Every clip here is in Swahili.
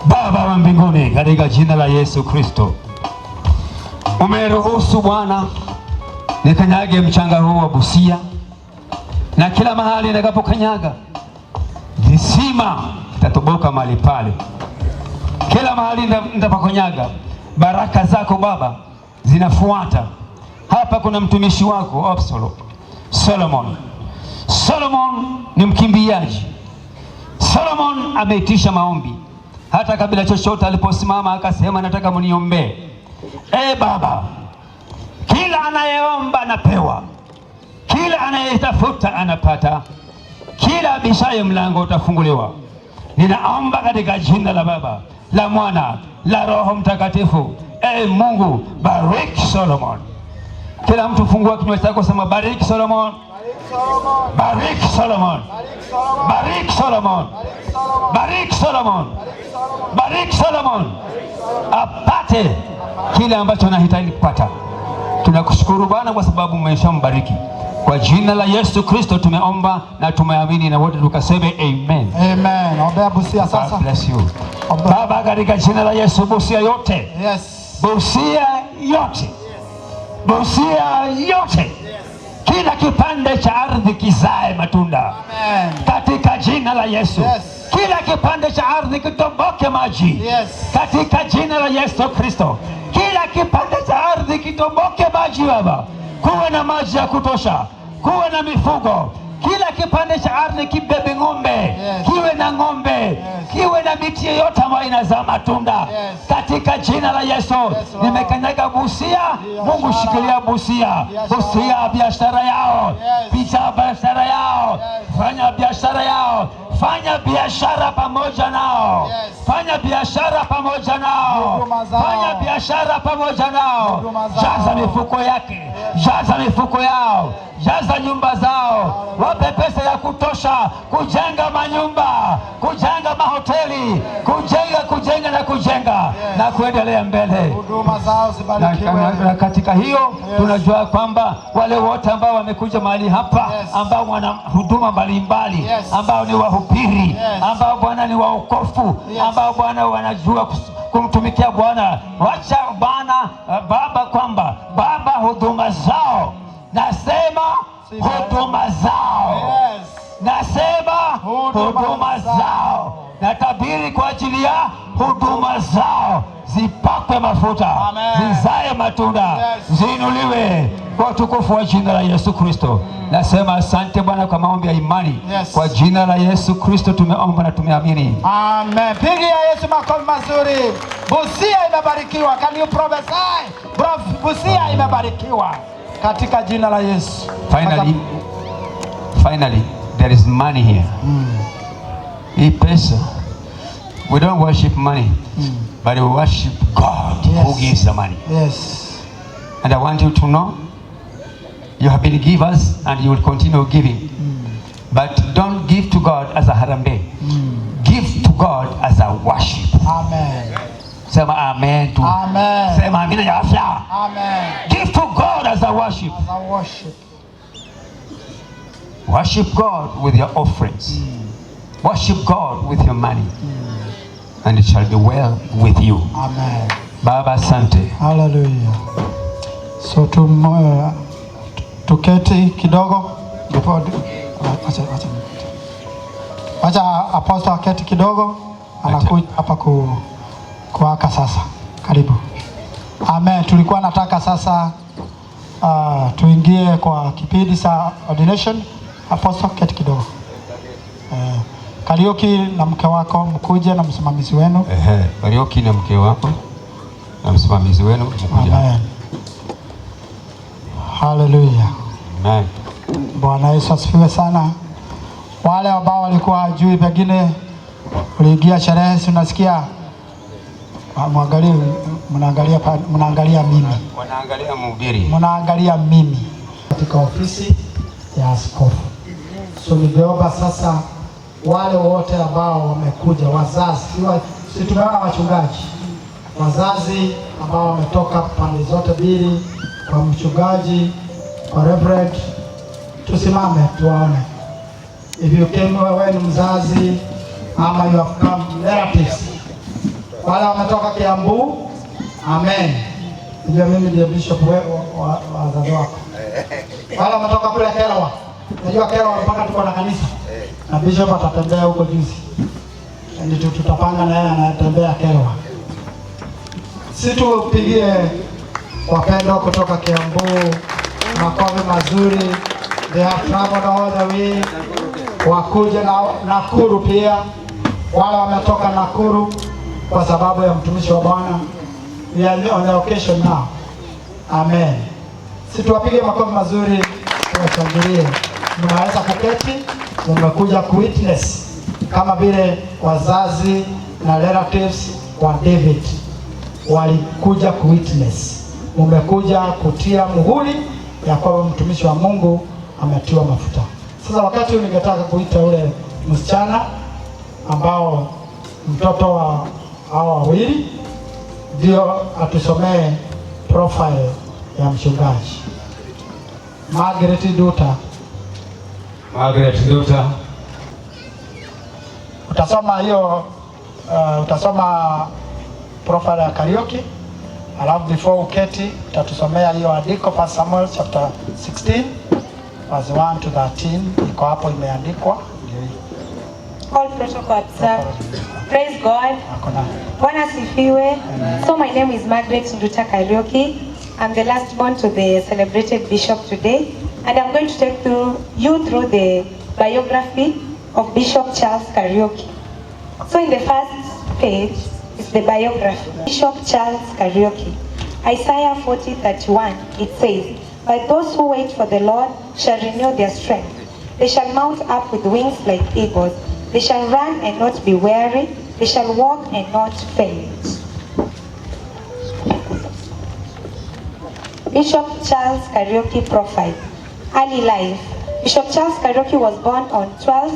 Baba wa mbinguni, katika jina la Yesu Kristo, umeruhusu Bwana nikanyage mchanga huu wa Busia, na kila mahali nitakapokanyaga visima vitatoboka mahali pale. Kila mahali nitapakanyaga baraka zako Baba zinafuata. Hapa kuna mtumishi wako Solomon. Solomon ni mkimbiaji. Solomon ameitisha maombi. Hata kabla chochote aliposimama akasema nataka mniombee. Baba, kila anayeomba anapewa, kila anayetafuta anapata, kila abishaye mlango utafunguliwa. Ninaomba katika jina la Baba, la Mwana, la Roho Mtakatifu. Mungu, bariki Solomon. Kila mtu fungua kinywa chako, sema bariki Solomon. Bariki Solomon. Bariki Solomon. Bariki Solomon. Bariki Solomon. Apate kile ambacho anahitaji kupata. Tunakushukuru Bwana kwa sababu umeshambariki. Kwa jina la Yesu Kristo tumeomba na tumeamini, na wote tukaseme amen. Amen. Ombea Busia sasa. God bless you. Baba, katika jina la Yesu, Busia yote. Yes. Busia yote. Busia yote. Kila kipande cha ardhi kizae matunda. Amen. Katika jina la Yesu. Yes. Kila kipande cha ardhi kitomboke maji. Yes. Katika jina la Yesu Kristo. Kila kipande cha ardhi kitomboke maji Baba. Kuwe na maji ya kutosha. Kuwe na mifugo. Kila kipande cha ardhi kibebe ng'ombe. Yes. Kiwe na ng'ombe. Yes. Kiwe na miti yote ambayo inazaa matunda. Yes. Katika jina la Yesu. Yes, nimekanyaga Busia. Mungu, shikilia Busia. Yes, Busia biashara yao. Yes. Picha biashara yao. Yes. Fanya biashara yao. Fanya biashara pamoja nao. Yes. Fanya biashara pamoja nao. Fanya biashara pamoja nao. Jaza mifuko yake. Yes. Jaza mifuko yao. Jaza nyumba zao. Wape pesa ya kutosha kujenga manyumba, kujenga mahoteli, kujenga na kujenga. Yes. Na kuendelea mbele. Huduma zao zibarikiwe. Na katika hiyo, yes, tunajua kwamba wale wote ambao wamekuja mahali hapa, yes, ambao wana huduma mbalimbali, yes, ambao ni wahubiri, yes, ambao Bwana ni waokofu, yes, ambao Bwana wanajua kumtumikia Bwana. Wacha Bwana Baba kwamba Baba huduma zao, nasema huduma zao. Yes. Nasema huduma zao. Natabiri kwa ajili ya huduma zao zipakwe mafuta. Amen. Zizae matunda. Yes. Ziinuliwe kwa utukufu wa jina la Yesu Kristo. Nasema asante Bwana kwa maombi ya imani. Yes. Kwa jina la Yesu Kristo tumeomba na tumeamini. Amen. Pigia Yesu makofi mazuri. Busia imebarikiwa. Can you prophesy? Busia imebarikiwa katika jina la Yesu. Finally there is money here. Hii pesa, we don't worship money, but we worship God. Yes. Who gives the money. Yes. And I want you to know, you have been givers and you will continue giving. But don't give to God as a harambe. Give to God as a worship. Amen. Sema amen tu. Amen. Sema amina ya afya. Amen. Give to God as a worship. As a worship. Worship God with your offerings. Worship God with your money. And it shall be well with you. Amen. Baba, asante. Hallelujah. So tuketi kidogo. Acha Apostle aketi kidogo. Anakuja hapa kuwaka sasa. Karibu. Amen. Tulikuwa nataka sasa tuingie kwa kipindi cha ordination. Apostle keti kidogo. Karioki na mke wako mkuje na msimamizi wenu. Karioki na mke wako na msimamizi wenu mkuje. Amen. Hallelujah. Amen. Bwana Yesu asifiwe sana. Wale ambao walikuwa hajui, pengine uliingia sherehe, unasikia mnaangalia mimi. Wanaangalia mhubiri. Mnaangalia mimi katika ofisi ya askofu. So ningeomba sasa wale wote ambao wamekuja, wazazi, si tumeona wachungaji, wazazi ambao wametoka pande zote mbili, kwa mchungaji, kwa reverend, tusimame tuwaone. If you came, wewe ni mzazi ama you have come relatives, Wale wametoka Kiambu, amen. Ndio mimi ndiye bishop wa wazazi wako. Wale wametoka kule Kerawa. Najua Kerawa mpaka tuko na kanisa. Na bishop atatembea huko juzi. Ndio tutapanga na yeye anatembea Kerawa. Si tupigie wapendo kutoka Kiambu makofi mazuri. They have traveled all the way. Wakuja na Nakuru pia. Wale wametoka Nakuru kwa sababu ya mtumishi wa Bwana. We are on the occasion now. Amen. Situwapige makofi mazuri, tuwashangilie. Mnaweza kuketi, mmekuja kuwitness kama vile wazazi na relatives wa David walikuja kuwitness. Mmekuja kutia muhuri ya kwamba mtumishi wa Mungu ametiwa mafuta. Sasa wakati huu ningetaka kuita ule msichana ambao mtoto wa hao wawili ndio atusomee profile ya mchungaji. Margaret Duta. Margaret Duta. Utasoma hiyo utasoma profile ya Kariuki. Alafu before uketi utatusomea hiyo andiko pa Samuel chapter 16 verse 1 to 13. Iko hapo imeandikwa. All protocol observed. Praise God. Bwana sifiwe. So my name is Margaret Nduta Kariuki. I'm the last born to the celebrated bishop today, and I'm going to take you through the biography of Bishop Charles Kariuki. So in the first page is the biography. Bishop Charles Kariuki. Isaiah 40:31. It says, "But those who wait for the Lord shall renew their strength. They shall mount up with wings like eagles. They shall run and not be weary. They shall walk and not faint." Bishop Charles Kariuki profile. Early life. Bishop Charles Kariuki was born on 12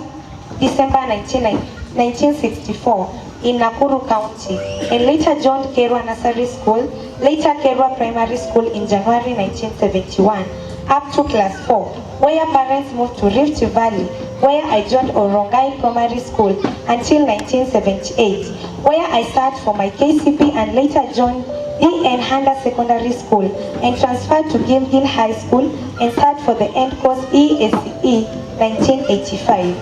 December 1964 in Nakuru County and later joined Kerwa Nursery School, later Kerwa Primary School in January 1971 up to class 4, where parents moved to Rift Valley, where I joined Orongai Primary School until 1978, where I sat for my KCP and later joined E.N. Handa Secondary School and transferred to Gilgil High School and sat for the end course ESCE 1985.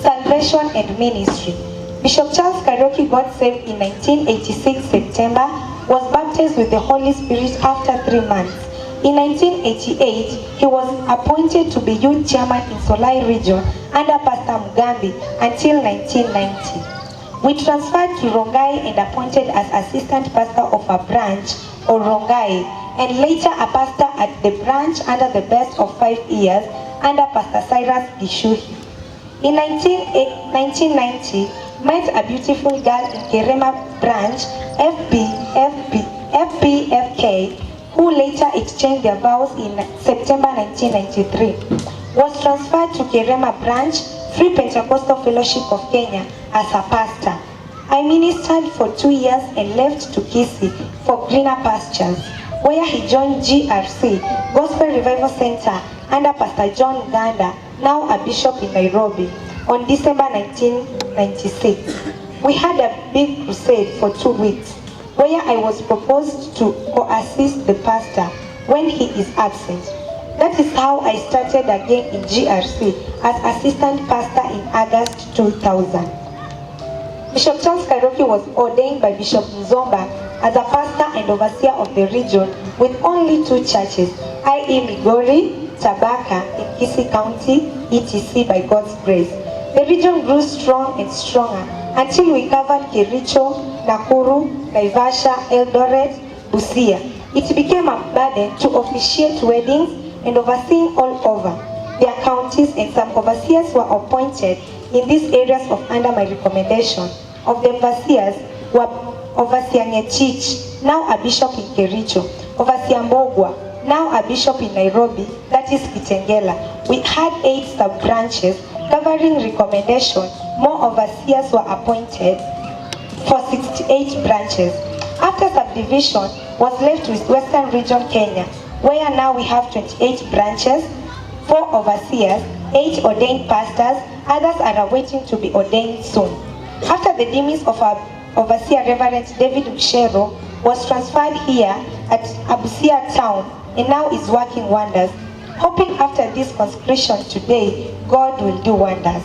Salvation and Ministry. Bishop Charles Kariuki got saved in 1986 September, was baptized with the Holy Spirit after 3 months. In 1988, he was appointed to be youth chairman in Solai region under Pastor Mugambi until 1990. We transferred to Rongai and appointed as assistant pastor of a branch, or Rongai, and later a pastor at the branch under the best of 5 years under Pastor Cyrus Gishuhi. In 1990, met a beautiful girl in Kerema branch, FPFK, who later exchanged their vows in September 1993. Was transferred to Kerema branch, Free Pentecostal Fellowship of Kenya, as a pastor. I ministered for 2 years and left to Kisii for greener pastures, where he joined GRC, Gospel Revival Center, under Pastor John Ganda, now a bishop in Nairobi, on December 1996. We had a big crusade for 2 weeks, where I was proposed to co-assist the pastor when he is absent. That is how I started again in GRC as assistant pastor in August 2000. Bishop Charles Kariuki was ordained by Bishop Nzomba as a pastor and overseer of the region with only 2 churches, i.e. Migori, Tabaka in Kisii County, etc. by God's grace. The region grew strong and stronger until we covered Kericho, Nakuru, Naivasha, Eldoret, Busia. It became a burden to officiate weddings and overseeing all over their counties, and some overseers were appointed in these areas under my recommendation. Of the overseers were Overseer Nyechich, now a bishop in Kericho, Overseer Mbogwa, now a bishop in Nairobi, that is Kitengela. We had 8 sub-branches covering recommendation. More overseers were appointed for 68 branches. After subdivision was left with Western Region Kenya, where now we have 28 branches, 4 overseers, 8 ordained pastors, others are awaiting to be ordained soon. After the demise of our Overseer Reverend David Mshero was transferred here at Abusia town and now is working wonders. Hoping after this consecration today, God will do wonders.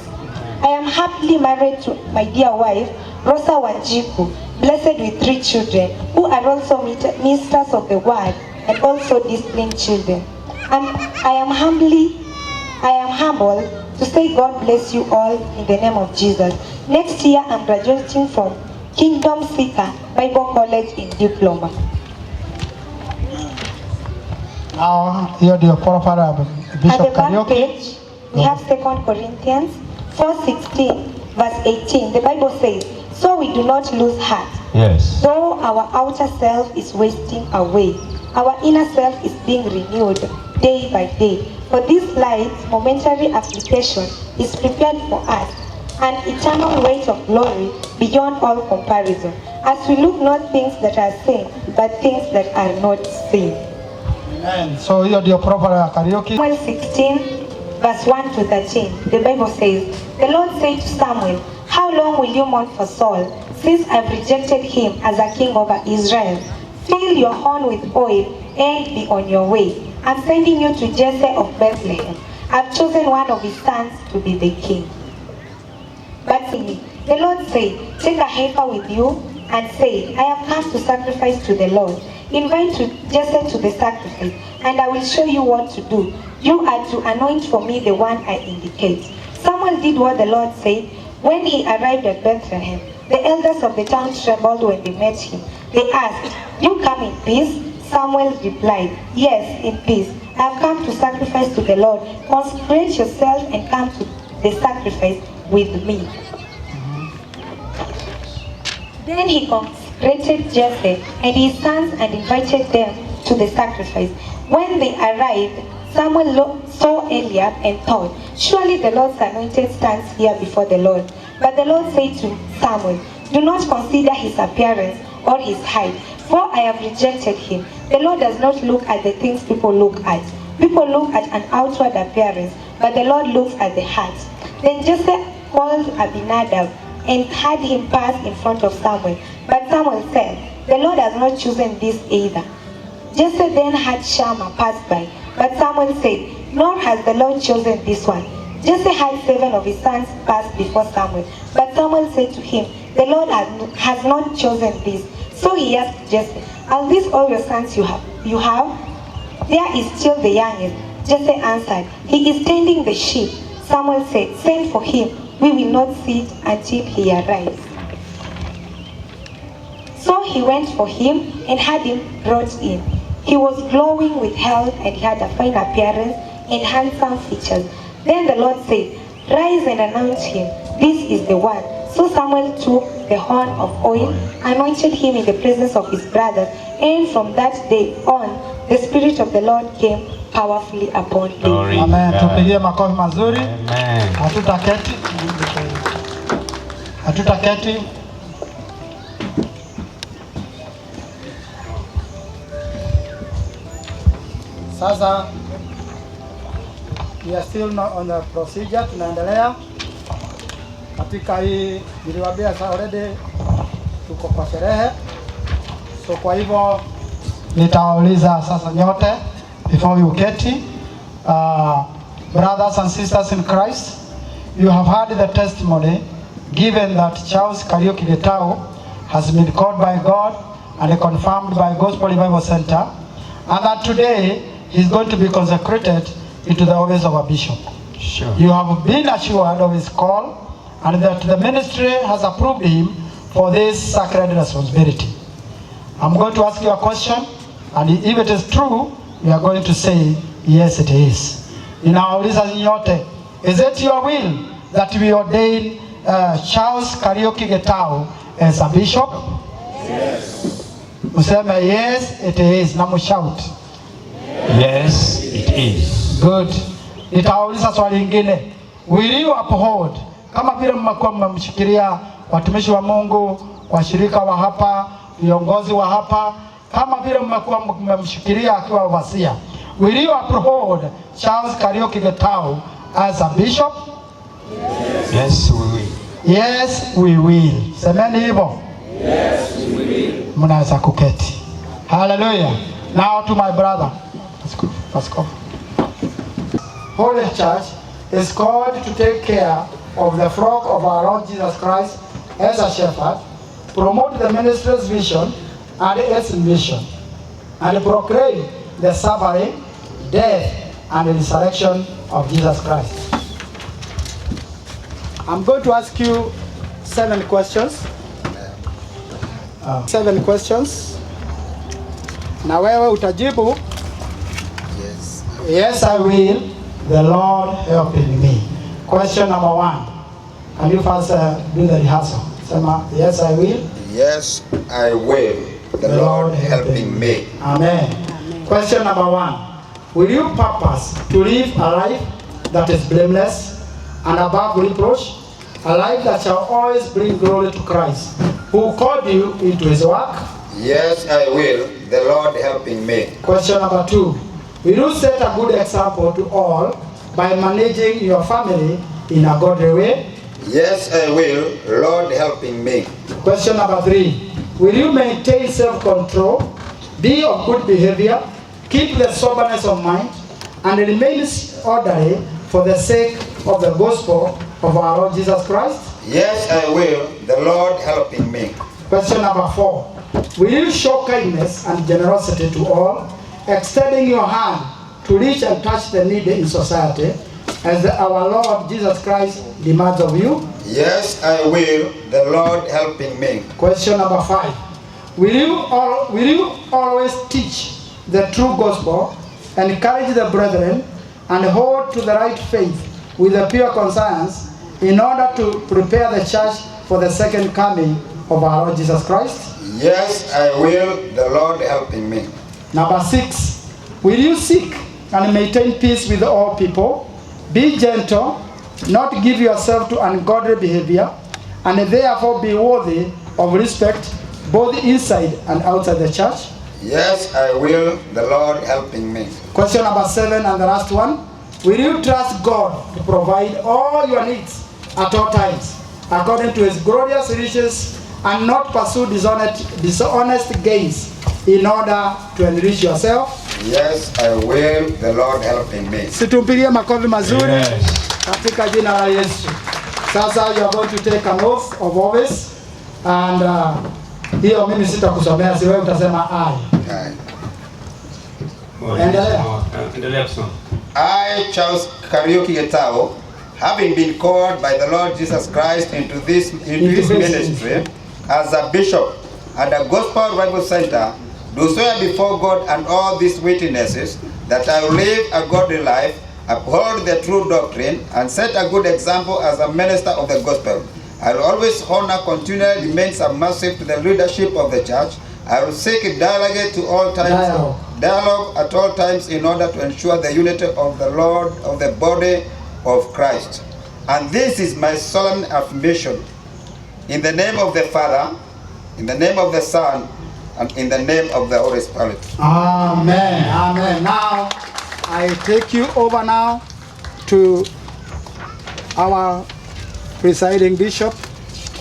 I am happily married to my dear wife, Rosa Wanjiku, blessed with 3 children, who are also ministers of the word and also disciplined children. I am humble to say God bless you all in the name of Jesus. Next year, I'm graduating from Kingdom Seeker Bible College in Diploma. Now, here the profile of Bishop At the back Kariuki. page, we have 2 Corinthians 4:16, verse 18. The Bible says, so we do not lose heart. Yes. Though our outer self is wasting away, our inner self is being renewed day by day. For this light, momentary application is prepared for us an eternal weight of glory beyond all comparison, as we look not things that are seen, but things that are not seen. Amen. So here the profile of Kariuki. Samuel 16, verse 1 to 13. The Bible says, the Lord said to Samuel, how long will you mourn for Saul, since I've rejected him as a king over Israel? Fill your horn with oil and be on your way. I'm sending you to Jesse of Bethlehem. I've chosen one of his sons to be the king. But the Lord said, take a heifer with you and say, I have come to sacrifice to the Lord. Invite Jesse to the sacrifice, and I will show you what to do. You are to anoint for me the one I indicate. Samuel did what the Lord said. When he arrived at Bethlehem, the elders of the town trembled when they met him. They asked, you come in peace? Samuel replied, yes, in peace. I have come to sacrifice to the Lord. Consecrate yourself and come to the sacrifice with me. Then he consecrated Jesse and his sons and invited them to the sacrifice. When they arrived, Samuel saw Eliab and thought, surely the Lord's anointed stands here before the Lord. But the Lord said to Samuel, do not consider his appearance or his height, for I have rejected him. The Lord does not look at the things people look at. People look at an outward appearance, but the Lord looks at the heart. Then Jesse called Abinadab and had him pass in front of Samuel. But Samuel said, the Lord has not chosen this either. Jesse then had Shammah pass by, but Samuel said, nor has the Lord chosen this one. Jesse had 7 of his sons pass before Samuel, but Samuel said to him, the Lord has not chosen this. So he asked Jesse, are these all your sons you have? There is still the youngest. Jesse answered, he is tending the sheep. Samuel said, send for him. We will not sit until he arrives. So he went for him and had him brought in. He was glowing with health and he had a fine appearance and handsome features. Then the Lord said, rise and announce him. This is the one. So Samuel took the horn of oil, anointed him in the presence of his brothers, and from that day on, the Spirit of the Lord came powerfully upon him. Amen. Tupigie makofi mazuri. Amen. Hatutaketi. Sasa we are still on the procedure, tunaendelea katika hii, niliwaambia already tuko kwa sherehe. So kwa hivyo nitawauliza sasa nyote before you get brothers and sisters in Christ, you have heard the testimony given that Charles Kariuki Getao has been called by God and confirmed by Gospel Bible Center, and that today he is going to be consecrated into the office of a bishop. Sure. You have been assured of his call and that the ministry has approved him for this sacred responsibility. I'm going to ask you a question, and if it is true, you are going to say, yes, it is. Ninawauliza nyote, is it your will that we ordain Charles Kariuki Getao as a bishop? Yes. Museme, yes, it is. Na mushout. Yes, it is. Good. Nitawauliza swali lingine. Will you uphold, kama vile mmekuwa mmemshikilia watumishi wa Mungu, washirika wa hapa, viongozi wa hapa, kama vile mmekuwa mmemshikilia akiwa overseer, will you uphold Charles Kariuki Getao as a bishop? Yes, we will. Yes, we will. Semeni hivyo. Yes, we will. Mnaweza kuketi. Hallelujah. Now to my brother. Let's go. Holy Church is called to take care of the flock of our Lord Jesus Christ as a shepherd, promote the ministry's vision and its mission, and proclaim the suffering, death, and the resurrection of Jesus Christ. I'm going to ask you 7 questions. 7 questions. Na wewe utajibu, yes I will, the Lord helping me. Question number 1. Can you first do the rehearsal? Sema, yes I will. Yes, I will. The Lord helping me. Amen. Question number 1. Will you purpose to live a life that is blameless and above reproach? A life that shall always bring glory to Christ, who called you into his work? Yes, I will. The Lord helping me. Question number 2. Will you set a good example to all by managing your family in a godly way? Yes, I will. Lord helping me. Question number 3. Will you maintain self-control, be of good behavior, keep the soberness of mind, and remain orderly for the sake of the gospel of our Lord Jesus Christ? Yes, I will. The Lord helping me. Question number 4. Will you show kindness and generosity to all, extending your hand to reach and touch the needy in society, as our Lord Jesus Christ demands of you? Yes, I will. The Lord helping me. Question number 5. Will you always teach the true gospel, encourage the brethren, and hold to the right faith with a pure conscience in order to prepare the church for the second coming of our Lord Jesus Christ? Yes, I will. The Lord helping me. Number 6. Will you seek and maintain peace with all people? Be gentle, not give yourself to ungodly behavior, and therefore be worthy of respect both inside and outside the church? Yes, I will. The Lord helping me. Question number 7 and the last one. Will you trust God to provide all your needs at all times according to his glorious riches and not pursue dishonest gains in order to enrich yourself? Yes, I will. The Lord helping me. Situmpigie makofi mazuri katika jina la Yesu. Sasa you are going to take an oath of office and hiyo mimi sitakusomea, si wewe utasema I. Endelea kusoma. I, Charles Kariuki Getao, having been called by the Lord Jesus Christ into his ministry as a bishop and a gospel revival center, do swear before God and all these witnesses that I will live a godly life, uphold the true doctrine, and set a good example as a minister of the gospel. I will always honor, continually remain submissive to the leadership of the church. I will seek dialogue at all times in order to ensure the unity of the Lord, of the body of Christ. And this is my solemn affirmation. In the name of the Father, in the name of the Son, and in the name of the Holy Spirit. Amen. Amen. Now, I take you over now to our presiding bishop,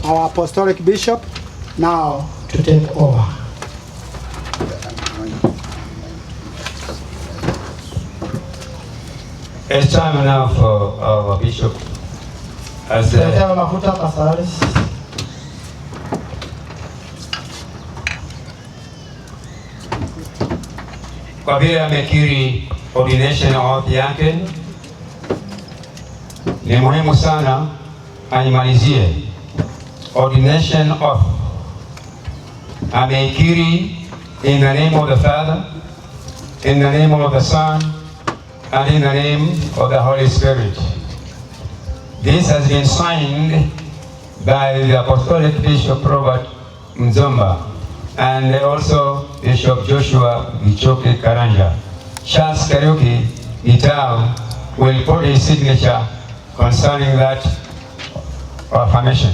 our apostolic bishop, now to take over. It's time now for our bishop. As kwa vile amekiri ordination oath yake, ni muhimu sana aimalizie ordination oath. Ameikiri in the name of the Father, in the name of the Son, and in the name of the Holy Spirit. This has been signed by the Apostolic Bishop Robert Mzomba and also Bishop Joshua Gichoke Karanja. Charles Kariuki Getao will put his signature concerning that affirmation.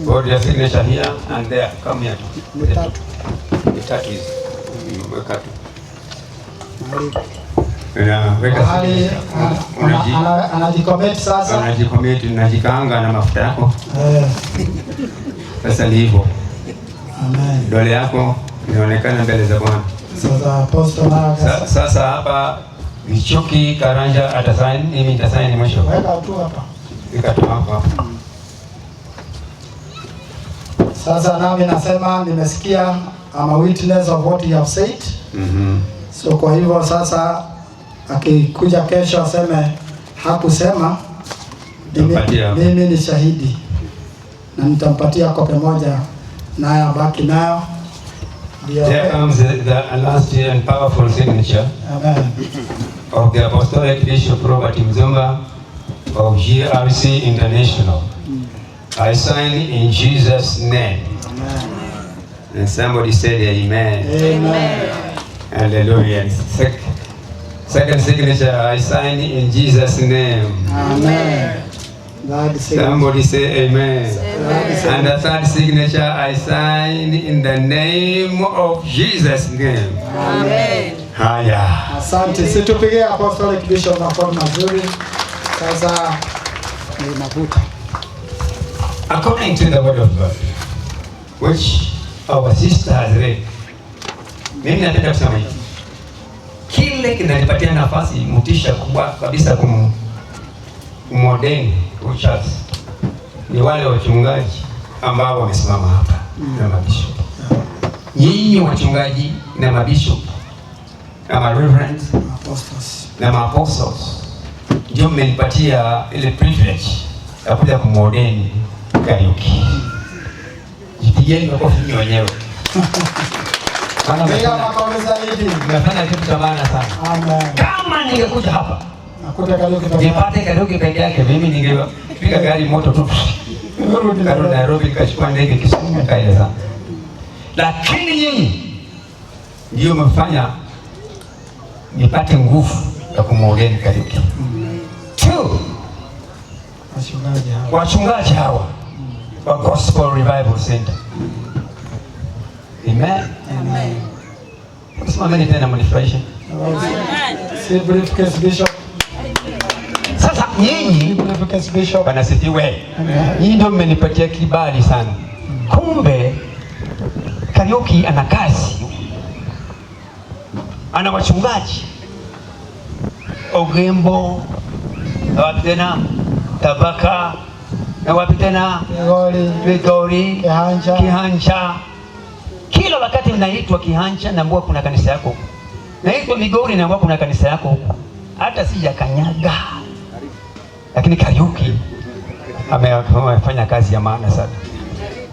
Put your signature here and there. Come here. Mitatu hizi. Anajikometi sasa. Anajikometi, najikaanga na mafuta yako. Sasa ni hivyo. Amen. Dole yako inaonekana mbele za Bwana. Sasa Apostle sasa hapa Vichuki Karanja atasaini, mimi nitasaini mwisho. Weka tu hapa. Weka tu hapa. Sasa nami nasema nimesikia, I'm a witness of what you have said. So kwa hivyo sasa akikuja kesho aseme hakusema, mimi ni shahidi na nitampatia kope moja naye abaki nayo. There comes the last and powerful signature. Amen. Of the Apostolic Bishop Robert Mzumba of GRC International. I sign in Jesus' name. Amen. And somebody said amen. Amen. Hallelujah. Second signature, I sign in Jesus' name. Amen. Somebody say amen. And the third signature, I sign in the name of Jesus' name. Amen. Haya. Asante. Situpigie Apostolic Bishop makofi mazuri. Sasa ni mafuta. According to the word of God, which our sister has read, mimi nataka kusema hivi. Kile kinanipatia nafasi mutisha kubwa kabisa kumordain Charles ni wale wachungaji ambao wamesimama hapa na mabishop. Nyinyi wachungaji na mabishop na reverends na apostles ndio mmenipatia ile privilege ya kuja kumordain Kariuki. Jipigeni makofi nyinyi wenyewe. Mnafanya kitu cha maana sana. Amen. Kama ningekuja hapa nakuta Kariuki nipate Kariuki peke yake, mimi ningepiga gari moto tu nirudi Nairobi kachukua ndege Kisumu kaenda. Lakini nyinyi ndio mmefanya nipate nguvu ya kumordain Kariuki. Wachungaji hawa wa Gospel Revival Center. Amen. Amen. Simameni tena mnifurahishe. Si briefcase bishop. Sasa nyinyi briefcase bishop wanasifiwe. Nyinyi ndio mmenipatia kibali sana. Kumbe Kariuki ana kazi. Ana wachungaji. Ogembo, wapi tena? Tabaka, na wapi tena? Vigori, Kihanja. Kila wakati mnaitwa Kihanja naambiwa kuna kanisa yako huko. Naitwa Migori naambiwa kuna kanisa yako huko. Hata sijakanyaga. Lakini Kariuki amefanya kazi ya maana sana.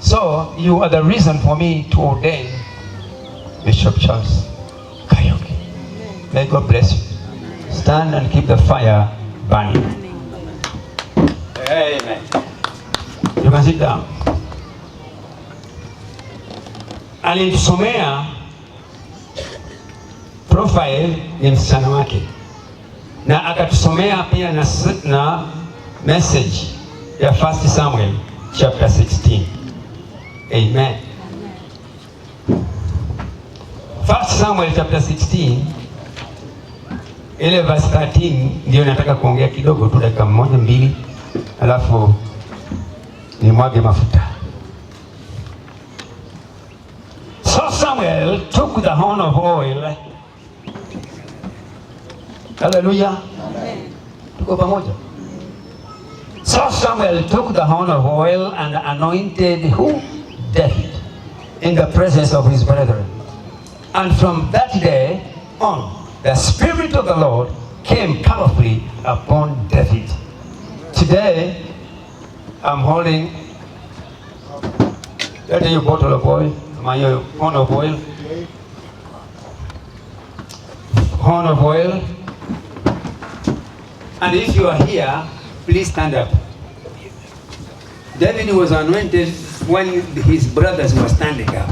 So you are the reason for me to ordain Bishop Charles Kariuki. May God bless you. Stand and keep the fire burning. Amen. You can sit down. Alitusomea profile ya msichana wake na akatusomea pia na message ya 1 Samuel chapter 16. Amen. 1 Samuel chapter 16 ile verse 13 ndio nataka kuongea kidogo tu, dakika moja mbili, alafu nimwage mafuta. So Samuel took the horn of oil. Hallelujah. Amen. Tuko pamoja. So Samuel took the horn of oil and anointed who? David in the presence of his brethren. And from that day on, the Spirit of the Lord came powerfully upon David. Today, I'm holding your bottle of oil, my horn of oil. Horn of oil. And if you are here, please stand up. David was anointed when his brothers were standing up.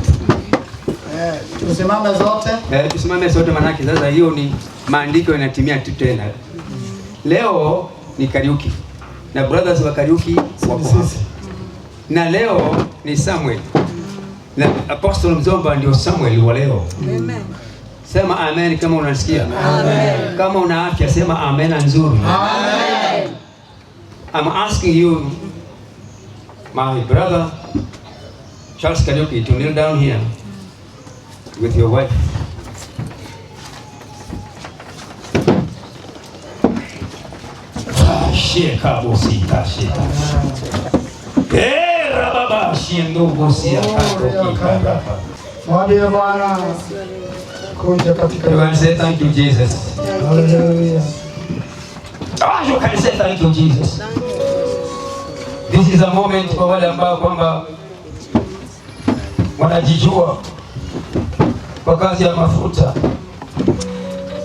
Tusimame zote. Tusimame zote, manake sasa hiyo ni maandiko yanatimia tu tena. Leo ni Kariuki na brothers wa Kariuki wako hapa. Na leo ni Samuel. Na Apostle Mzomba ndio Samuel wa leo. Amen. Sema amen kama unasikia. Amen. Kama una afya sema amen nzuri. Amen. I'm asking you, my brother, Charles Kariuki to kneel down here with your wife. Sheka bosita sheka. Baba shiendo bosia kato. Mwambie Bwana kuja katika. You can say thank you Jesus. Hallelujah. You can say thank you Jesus. This is a moment for wale ambao kwamba wanajijua kwa kazi ya mafuta.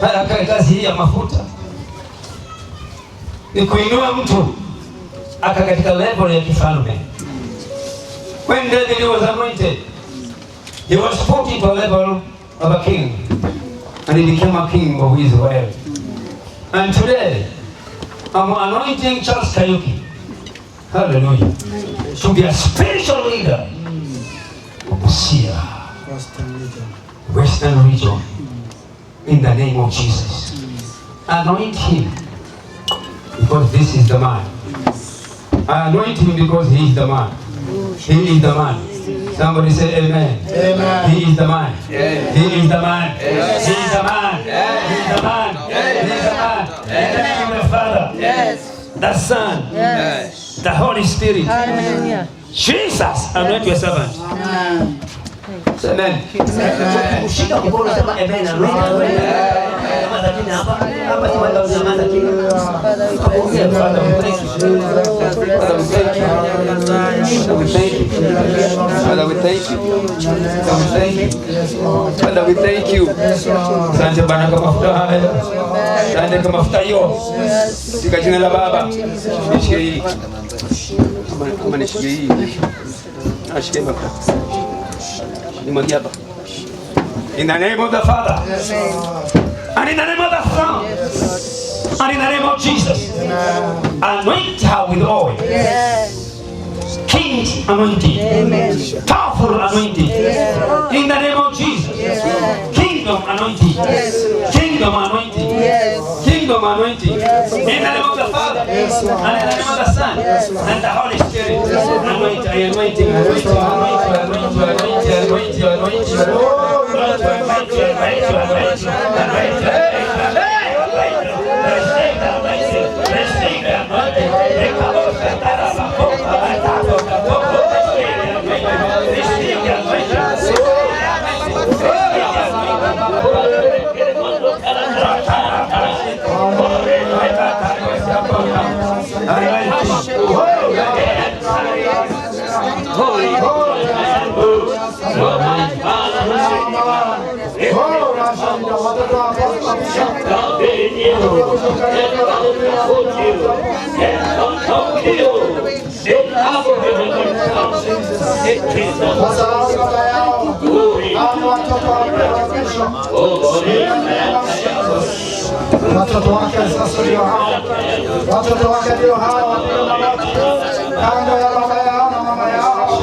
Haya kazi hii ya mafuta ni kuinua mtu aka katika level ya kifalme. When David was anointed, he was put into a level of a king, and he became a king of Israel. And today, I'm anointing Charles Kariuki, hallelujah, to be a spiritual leader of Busia, Western region, in the name of Jesus. Anoint him, because this is the man. I anoint him because he is the man. He is the man. Somebody say amen. Amen. He is the man. Yes. He is the man. Yes. He is the man. Yes. He is the man. Yes. He is the man. Yes. In the name of the Father, yes, the Son, yes, the Holy Spirit. Hallelujah. Jesus, anoint your servant. Amen. Amen. Kushika mkono sema amen. Father, we thank you. Father, we thank you. Asante Bwana kwa mafuta haya. Asante kwa mafuta hiyo. Katika jina la Baba. Nishike hii. Kama nishike hii. Ashike mafuta. In the name of the Father, and in the name of the Son, and in the name of Jesus, anoint her with oil. King's anointing, powerful anointing. In the name of Jesus, kingdom anointing, kingdom anointing, kingdom anointing. In the name of the Father, and in the name of the Son, and the Holy Spirit. Anoint, anointing, anointing, Watoto wake sasa ndio hao. Watoto wake ndio hao kando ya baba yao na mama yao.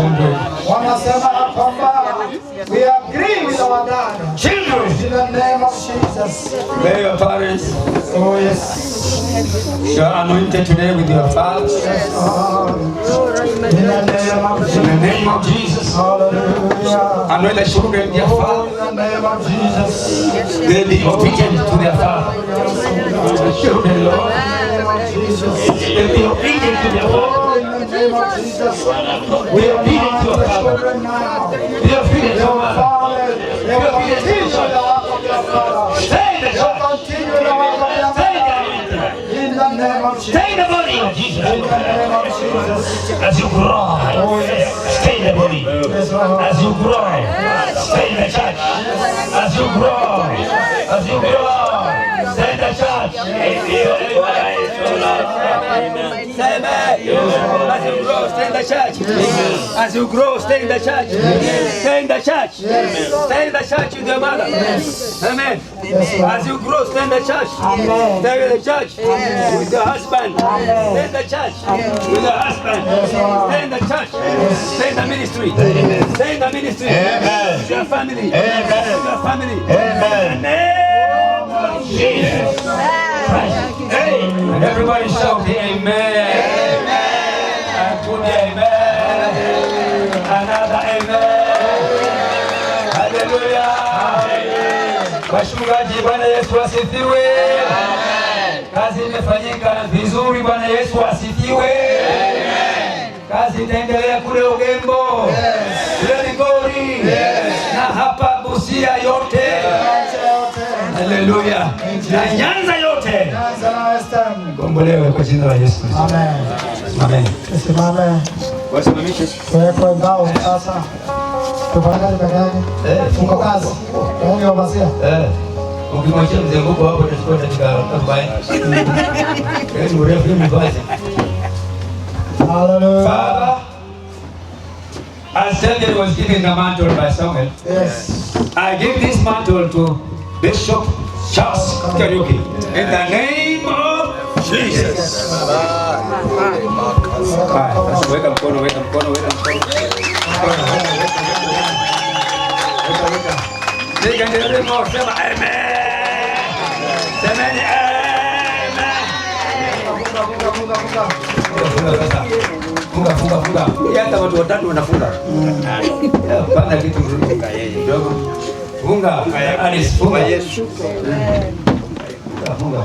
Wanasema kwamba we agree with our dad. Children, in the name of Jesus. May your parents, oh yes, you are anointed today with your father. Yes, in the name of Jesus. Hallelujah. Anoint the children, dear Father. In the name of Jesus. They be obedient to their father. The children, Lord. They be obedient to their father. In the name of Jesus. We are obedient to your father. We are obedient to your father. We are obedient to your father. Stay in the church. In the name of Jesus. Stay in the body of Jesus. In the name of Jesus. As you grow, stay in the body. As you grow, stay in the church. As you grow, stay in the church. As you grow, stay in the church. As you grow, stay in the church. Stay in the church. Stay in the church with your mother. Amen. As you grow, stay in the church. Stay in the church with your husband. Stay in the church with your husband. Stay in the church. Stay in the ministry. Stay in the ministry. With your family. Your family. Amen. Jesus Christ. And everybody shout amen. And put the amen. Another amen. Wachungaji, Bwana Yesu asifiwe. Amen. Kazi imefanyika vizuri, Bwana Yesu asifiwe. Amen. Kazi itaendelea kule Ugembo, kule Migori, na hapa Busia yote. Haleluya. Na Nyanza yote. Gombolewe kwa jina la Yesu. Amen. Amen. Tusimame. Wasimamishe. Kwa ngao sasa. Tupanga gani? Funga kazi. Mungu awabasia. Ukimwachia mzee Nguko hapo tutachukua dakika 40. Yesu mrefu ni basi. Hallelujah. Father, as David was given the mantle by Samuel, Yes. I give this mantle to Bishop Charles Kariuki in the name of Jesus. Weka mkono, weka mkono, weka mkono. Sema amen. Sema amen. Funga. Hata watu watatu wanafunga. Fanya kitu kidogo. Funga. Alice, funga Yesu. Funga.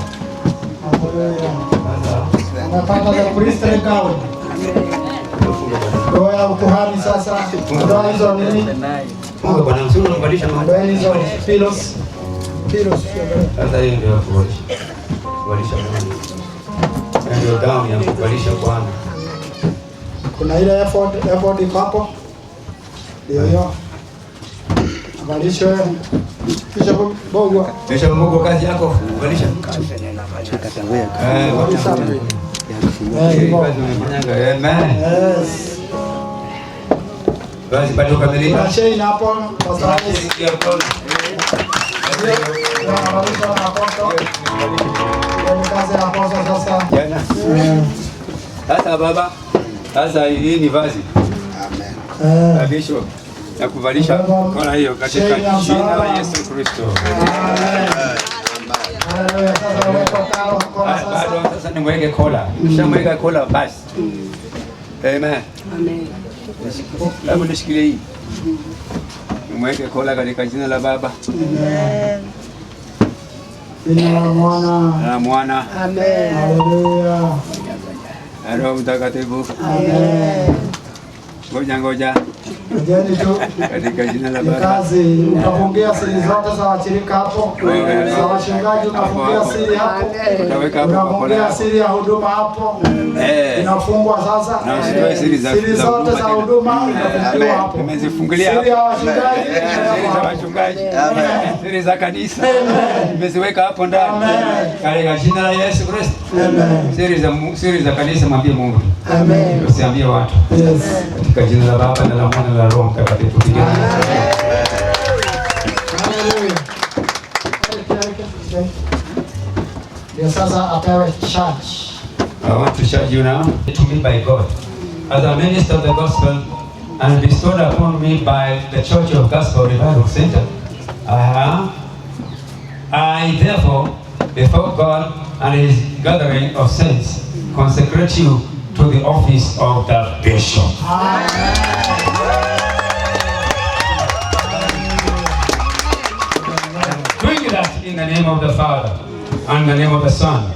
Unapata za Kristo ngao. Ndoa ya ukuhani sasa. Ndoa hizo nini? Funga bwana mzuri unabadilisha mambo. Ndoa hizo pilos. Sasa hiyo ndio kubadilisha. Kubadilisha mambo. Ndio damu ya kubadilisha Bwana. Kuna ile effort iko hapo. Ndio hiyo. Kubadilisha kisha Mungu. Kisha Mungu kazi yako kubadilisha. Amen. Yes. Basi bado kamilika. Mashine hapo kwa sababu ya mkono. Sasa baba, sasa hii ni vazi. Amen. Bishop, na kuvalisha kona hiyo katika jina la Yesu Kristo. Amen. Bado sasa nimweke kola. Nishamweka kola basi. Amen. Amen. Hebu nishikilie hii. Nimweke kola katika jina la Baba. Amen. Jina la Mwana. Na Mwana. Amen. Haleluya. Na Roho Mtakatifu. Amen. Ngoja. Jeni tu Katika jina la Baba. Kazi utafungia siri zote za washirika hapo. Za wachungaji unafungia siri hapo. Utaweka hapo unafungia siri ya huduma hapo. Inafungwa sasa. Na usitoe siri zote za huduma inafungiwa hapo. Nimezifungulia hapo. Siri ya wachungaji. Siri za wachungaji. Siri za kanisa. Nimeziweka hapo ndani. Katika jina la Yesu Kristo. Amen. Siri za kanisa mwambie Mungu. Amen. Usiambie watu. Yes. Katika jina la Baba na la Mwana na la Roho Mtakatifu. Ndio sasa apewe charge. I want to charge you now to me by God as a minister of the gospel and bestowed upon me by the Church of Gospel Revival Center. I therefore, before God and His gathering of saints, consecrate you to the office of the bishop. Doing that in the name of the Father, and the name of the Son,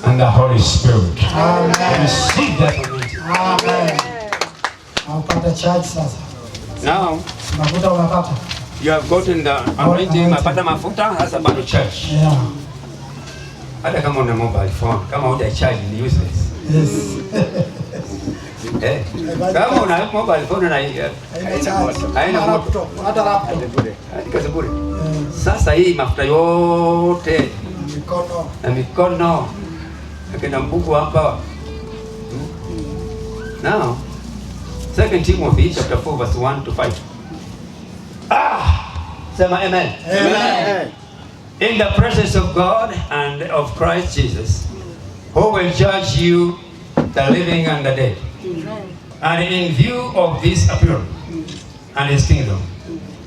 and the Holy Spirit. Amen. Receive that anointing. Amen. Unapata charge sasa. Now, Mafuta unapata. you have gotten the anointing, mapata mafuta, sasa bado charge. Yeah. Hata kama una mobile phone, kama huja charge ni useless. Yes. Kama una mobile phone na haina moto. Hata laptop. Kazi bure. Sasa hii mafuta yote na mikono akina mbuku hapa. Now, 2 Timothy chapter 4 verse 1 to 5. Sema amen. Amen. In the presence of God and of Christ Jesus, who will judge you, the living and the dead. And in view of this appeal and His kingdom,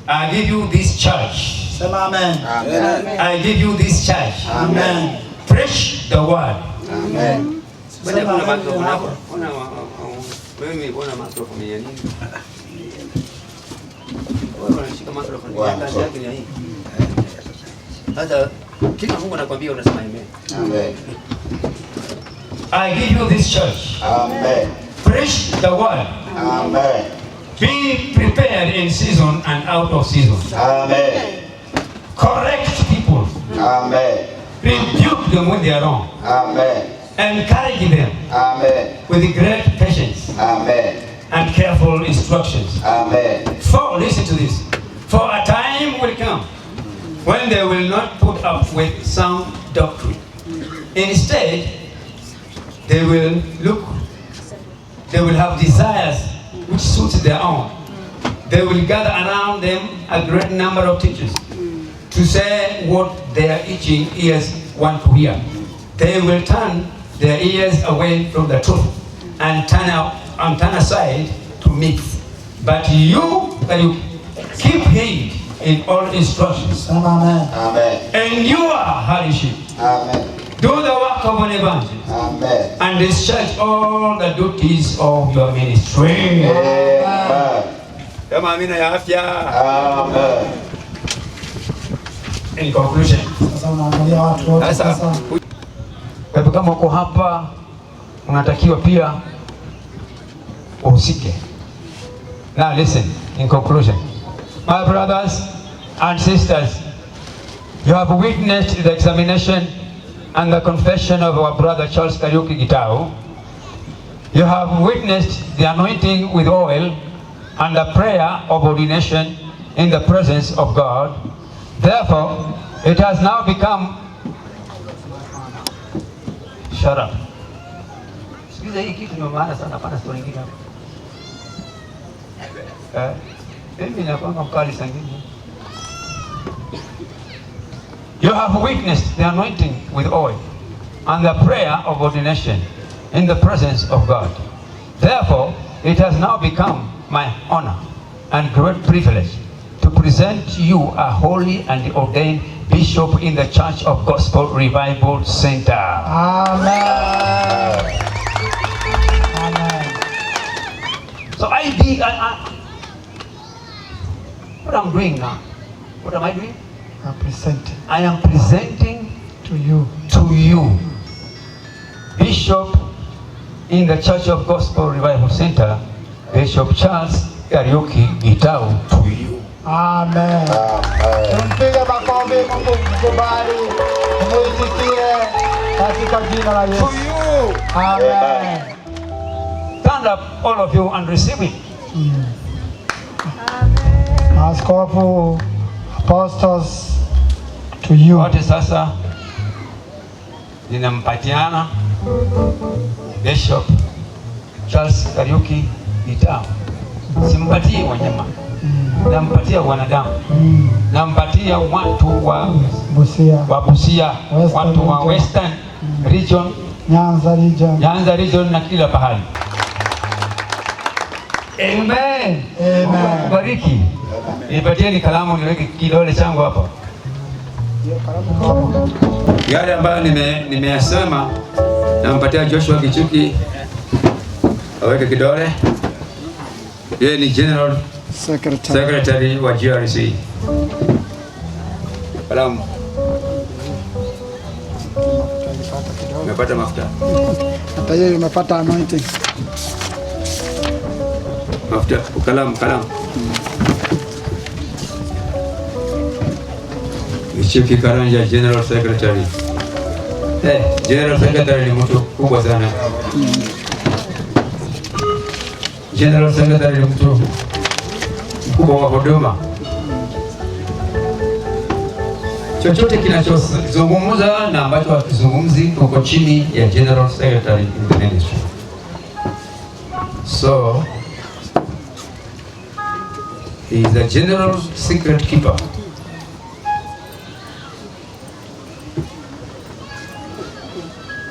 I give you this charge. Sema amen. Amen. I give you this charge. Amen. Preach the word. Amen. Sasa kila Mungu anakuambia unasema amen. Amen. I give you this church. Amen. Preach the word. Amen. Be prepared in season and out of season. Amen. Correct people. Amen. Rebuke them when they are wrong. Amen. Encourage them Amen. with great patience Amen. and careful instructions. Amen. For, listen to this, for a time will come when they will not put up with sound doctrine. Instead, they will have desires which suit their own. They will gather around them a great number of teachers to say what their itching ears want to hear. They will turn their ears away from the truth and turn aside to myths. But you keep heed in all instructions. Amen. Amen. Endure hardship. Amen. Do the work of an evangelist. Amen. And discharge all the duties of your ministry. Amen. Kama amina ya afya. Amen. In conclusion. Sasa unaangalia watu wote sasa. Kwa hivyo kama uko hapa unatakiwa pia uhusike. Now listen, in conclusion. My brothers and sisters, you have witnessed the examination and the confession of our brother Charles Kariuki Gitau. You have witnessed the anointing with oil and the prayer of ordination in the presence of God. Therefore, it has now become... Shut up. Sikiza hii kitu ni maana sana, hapana story nyingine hapo. Mimi nakuanga mkali sangine. You have witnessed the anointing with oil and the prayer of ordination in the presence of God. Therefore, it has now become my honor and great privilege to present you a holy and ordained bishop in the Church of Gospel Revival Center. Amen. Amen. So what I'm doing now, what am I doing? I am presenting to you Bishop in the Church of Gospel Revival Center, Bishop Charles Kariuki Gitau to you. Amen. Tumpige makofi, Mungu mkubali, muitikie katika jina la Yesu. To you. Amen. Stand up all of you and receive it. Askofu, apostles, to you. Wote sasa ninampatiana Bishop Charles Kariuki Gitau. Simpatie wanyama, nampatia wanadamu, nampatia watu wa Busia, watu wa Western Region, Nyanza Region na kila pahali. Amen. Amen. Bariki. Nipatieni kalamu niweke kidole changu hapa. Yale ambayo nimeyasema nampatia Joshua Gichuki aweke kidole. Yeye ni General Secretary wa GRC. Kalamu. Umepata mafuta. Hata yeye umepata anointing. Mafuta, kalamu. Gichuki Karanja, General Secretary. General Secretary ni mtu kubwa sana. General Secretary ni mtu mkubwa wa huduma. Chochote kinachozungumza na ambacho hakizungumzi uko chini ya General Secretary in the ministry. So, he is the General Secret Keeper.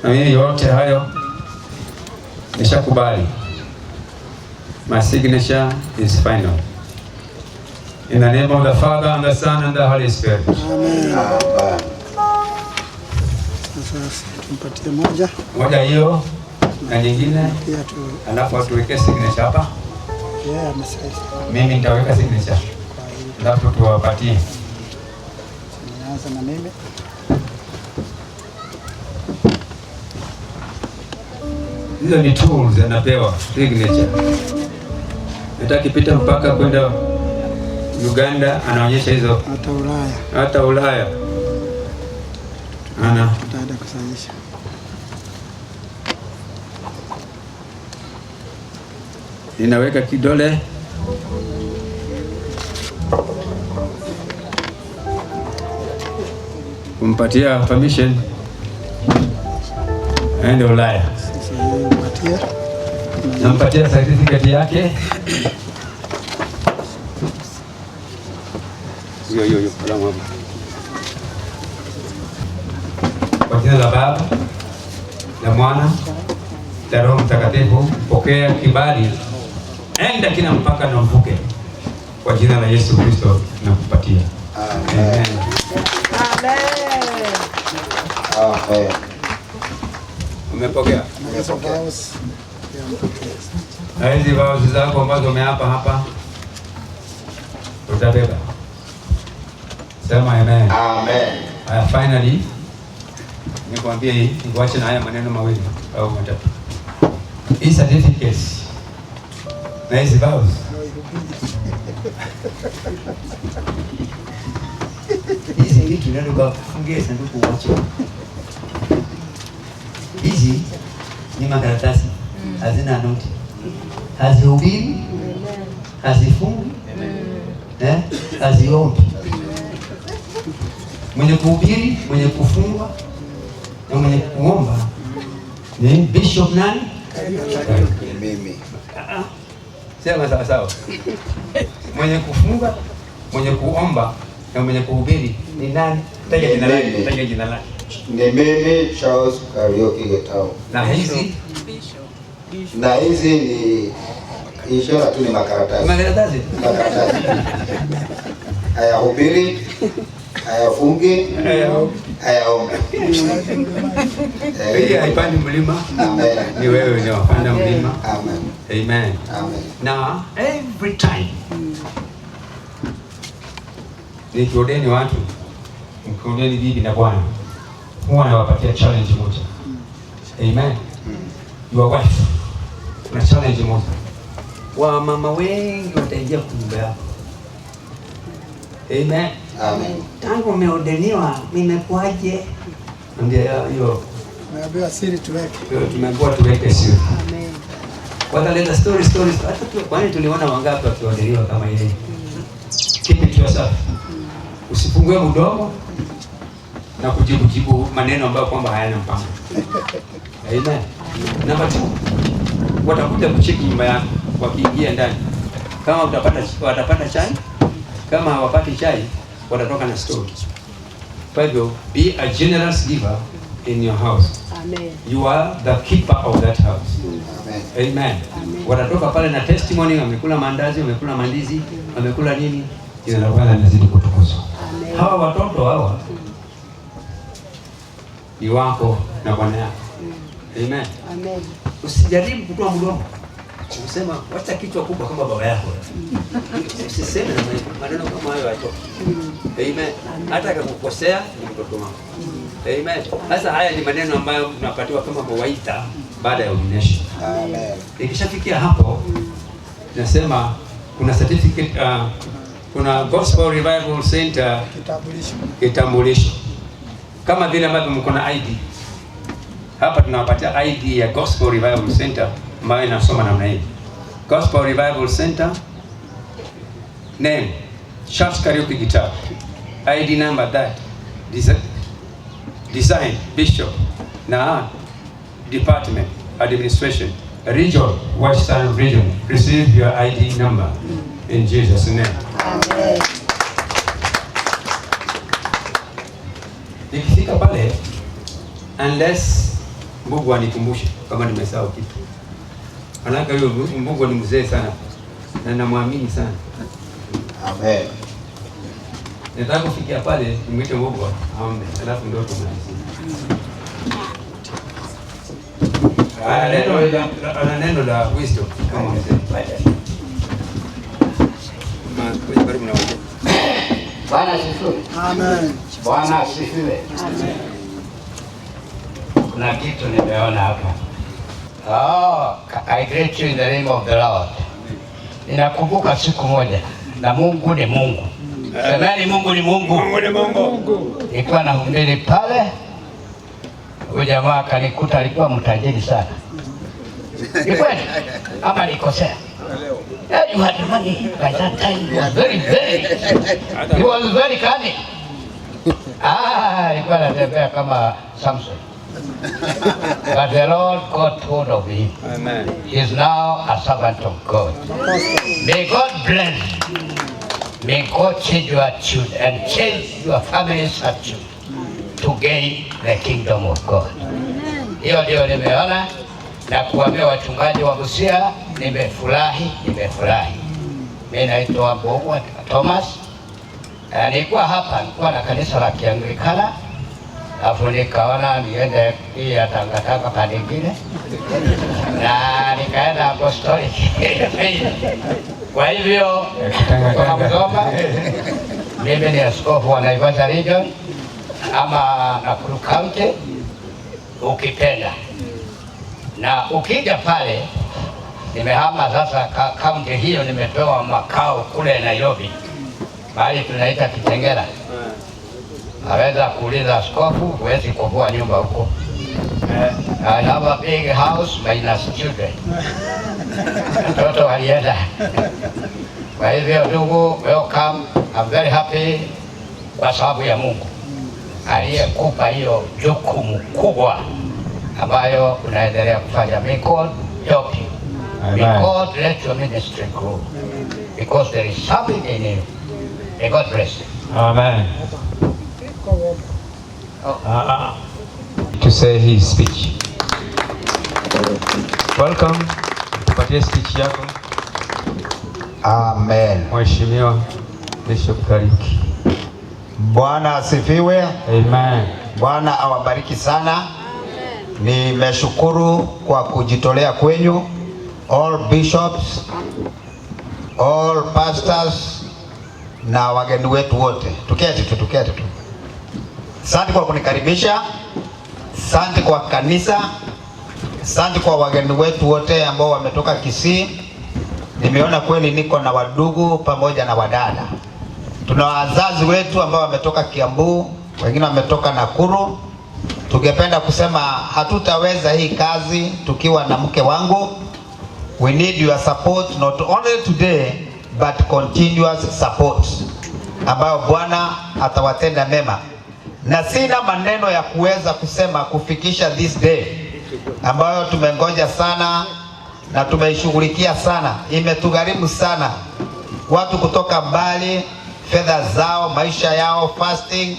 Na mimi yote hayo nishakubali. My signature is final. In the name of the Father and the Son and the Holy Spirit. Amen. Sasa tumpatie moja hiyo na nyingine alafu tuweke signature hapa. Mimi nitaweka signature. Alafu tuwapatie. sasa na mimi. Hizo ni tools anapewa signature. Nataka kipita mpaka kwenda Uganda, anaonyesha hizo hata Ulaya tutaenda kusahihisha. Ninaweka kidole kumpatia permission aende Ulaya. Nampatia certificate yake. Yo. Kwa jina la Baba, la Mwana, la Roho Mtakatifu, pokea kibali. Enda kila mpaka na mvuke. Kwa jina la Yesu Kristo nakupatia. Amen. Amen. Umepokea? Na hizi vazi zako ambazo umeapa hapa utabeba. Sema amen. Amen. Finally, nikwambie hii, nikuache na haya maneno mawili au matatu. Hii certificates na hizi vows hizi vitu ndio kufungia sanduku uache. Hizi ni makaratasi, hazina noti, hazihubiri, hazifungi, haziombi. Mwenye kuhubiri, mwenye kufunga na mwenye kuomba ni Bishop nani? Mimi. Sema sawa sawa. Mwenye kufunga, mwenye kuomba na mwenye kuhubiri ni nani? Taja jina lake, taja jina lake. Ni mimi Charles Karioki Getao. Na hizi ni ishara tu, ni makaratasi. Makaratasi. Hayahubiri, hayafungi, hayaombi. Hii haipandi mlima. Amen. Ni wewe ndio unapanda mlima. Amen. Amen. Amen. Na every time nikiodeni watu, mkiodeni bibi na bwana, huwa nawapatia challenge moja. Amen. Your wife, kuna challenge moja. Wa mama wengi wataingia kunyumba yako. Amen. Amen. Tangu umeodeniwa, nimekuaje? Ndio hiyo. Tumeambiwa siri tuweke. Tumeambiwa tuweke siri. Amen. Wataleta stories. Hata tu kwani tuliona wangapi wakiodeniwa kama yeye. Keep it yourself. Usifungue mdomo na kujibu maneno ambayo kwamba hayana mpango. Amen. Namba 2. Watakuja kucheki nyumba yako wakiingia ndani. Kama watapata chai, kama hawapati chai, watatoka na story. Kwa hivyo, be a generous giver in your house. Amen. You are the keeper of that house. Amen. Amen. Watatoka pale na testimony, wamekula mandazi, wamekula mandizi, wamekula nini? Jina la Bwana linazidi kutukuzwa. Hawa watoto hawa ni wako na Bwana yako. Amen. Amen. Usijaribu kutoa mdomo. Usema wacha kichwa kubwa kama baba yako. Usiseme na maneno kama hayo hapo. Amen. Hata akakukosea ni mtoto wako. Amen. Sasa haya ni maneno ambayo tunapatiwa kama mawaidha baada ya ordination. Amen. Ikishafikia hapo nasema kuna certificate, kuna Gospel Revival Center kitambulisho. Kama vile ambavyo mko na ID. Hapa tunawapatia ID ya Gospel Revival Center ambayo inasoma namna hii. Gospel Revival Center, name Charles Karioki Getao, ID number that, design Bishop, na department administration, region Western region. Receive your ID number in Jesus' name. Amen. Ikifika pale, unless Mungu anikumbushe kama nimesahau kitu. Anaka hiyo Mungu ni mzee sana na namwamini sana. Amen. Nataka kufikia pale nimwite Mungu aombe, alafu ndio tumalizie. Neno la wisdom kama mzee. Bwana asifiwe. Amen. Bwana asifiwe. Kuna kitu nimeona hapa. I greet you in the name of the Lord. Ninakumbuka siku moja na Mungu ni Mungu. Semeni Mungu ni Mungu. Mungu ni Mungu. Nilikuwa nahubiri pale. Huyu jamaa akanikuta alikuwa mtajiri sana. Ni kweli? Ama nikosea? You had money by that time. He was very cunning. Alikuwa anatembea kama Samson. But the Lord got hold of him. Amen. He is now a servant of God. May God bless you. May God change your attitude and change your family's attitude to gain the kingdom of God. Hiyo ndio nimeona na kuambia wachungaji wa Busia, nimefurahi. Mimi naitwa Bogo Thomas. Nilikuwa na kanisa la Kianglikana. Alafu nikaona niende hii ya Tangatanga pande nyingine. Na nikaenda Apostolic. Kwa hivyo kwa Mzomba, mimi ni askofu wa Naivasha Region ama Nakuru County ukipenda. Na ukija pale nimehama sasa county hiyo, nimepewa makao kule Nairobi. Bali tunaita Kitengela. Aweza kuuliza askofu, huwezi kuvua nyumba huko. I have a big house minus children. Mtoto alienda. Kwa hivyo ndugu, welcome. I'm very happy kwa sababu ya Mungu aliyekupa hiyo jukumu kubwa ambayo unaendelea kufanya. May God help you. May God let your ministry grow. Because there is something in you. May God bless you. Amen. To say his speech. Welcome. Tupatie speech yako. Amen. Mheshimiwa Bishop Kariki. Bwana asifiwe. Amen. Bwana awabariki sana. Nimeshukuru kwa kujitolea kwenyu, all bishops, all pastors na wageni wetu wote. Tuketi tu. Asante kwa kunikaribisha. Asante kwa kanisa. Asante kwa wageni wetu wote ambao wametoka Kisii. Nimeona kweli niko na wadugu pamoja na wadada. Tuna wazazi wetu ambao wametoka Kiambu, wengine wametoka Nakuru. Tungependa kusema hatutaweza hii kazi tukiwa na mke wangu. We need your support not only today but continuous support, ambayo Bwana atawatenda mema. Na sina maneno ya kuweza kusema kufikisha this day ambayo tumengoja sana na tumeishughulikia sana. Imetugharimu sana, watu kutoka mbali, fedha zao, maisha yao, fasting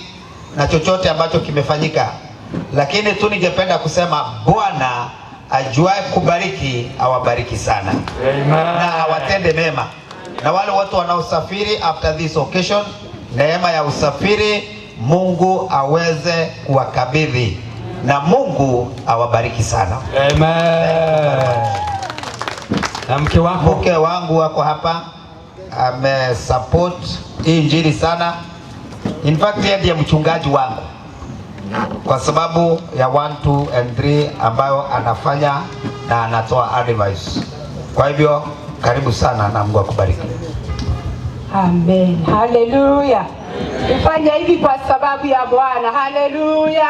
na chochote ambacho kimefanyika. Lakini tu ningependa kusema Bwana ajuaye kubariki awabariki sana. Amen. Na awatende mema. Na wale watu wanaosafiri after this occasion, neema ya usafiri Mungu aweze kuwakabidhi na Mungu awabariki sana. Amen. Na mke wako? Mke wangu wako hapa, amesupport hii injili sana. In fact yeye ndiye mchungaji wangu kwa sababu ya 1, 2 and 3 ambayo anafanya na anatoa advice. Kwa hivyo karibu sana na Mungu akubariki. Amen. Haleluya. Tufanya hivi kwa sababu ya Bwana. Haleluya.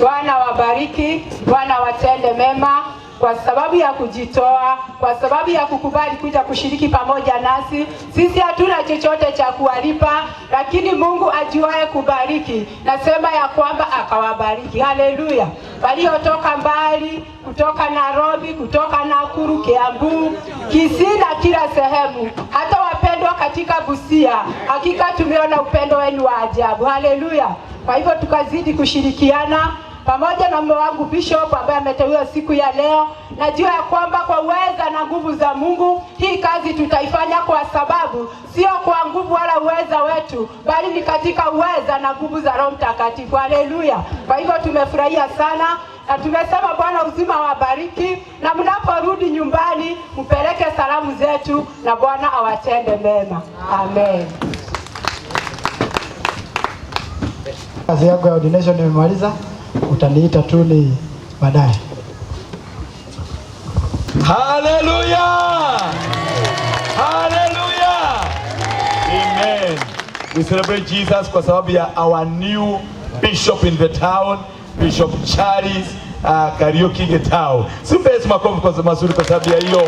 Bwana wabariki, Bwana watende mema kwa sababu ya kujitoa, kwa sababu ya kukubali kuja kushiriki pamoja nasi. Sisi hatuna chochote cha kuwalipa, lakini Mungu ajuaye kubariki, nasema ya kwamba akawabariki. Haleluya. Waliotoka mbali, kutoka Nairobi, kutoka Nakuru, Kiambu, Kisii na kila sehemu, hata wapendwa katika Busia, hakika tumeona upendo wenu wa ajabu. Haleluya. Kwa hivyo tukazidi kushirikiana pamoja na mume wangu Bishop ambaye ameteuliwa siku ya leo. Najua ya kwamba kwa uweza na nguvu za Mungu hii kazi tutaifanya, kwa sababu sio kwa nguvu wala uweza wetu, bali ni katika uweza na nguvu za Roho Mtakatifu. Haleluya. Kwa hivyo tumefurahia sana na tumesema Bwana uzima wabariki, na mnaporudi nyumbani mpeleke salamu zetu na Bwana awatende mema. Amen. Kazi yangu ya ordination nimemaliza, utaniita tu ni baadaye. Hallelujah! Hallelujah! Amen. We celebrate Jesus kwa sababu ya our new bishop in the town, Bishop Charles Kariuki Getao. Simpesi makofi kwa mazuri kwa sababu ya hiyo.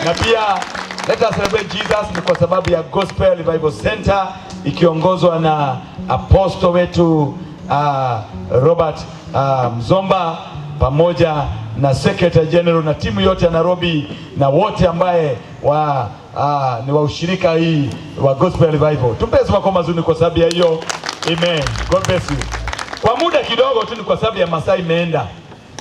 Na pia let us celebrate Jesus ni kwa sababu ya Gospel Revival Center ikiongozwa na apostle wetu Robert Mzomba pamoja na Secretary General na timu yote ya Nairobi na wote ambaye ni wa ushirika hii wa Gospel Revival. Tumpeze makofi mazuri kwa sababu ya hiyo. Amen. God bless you. Kwa muda kidogo tu ni kwa sababu ya masaa imeenda.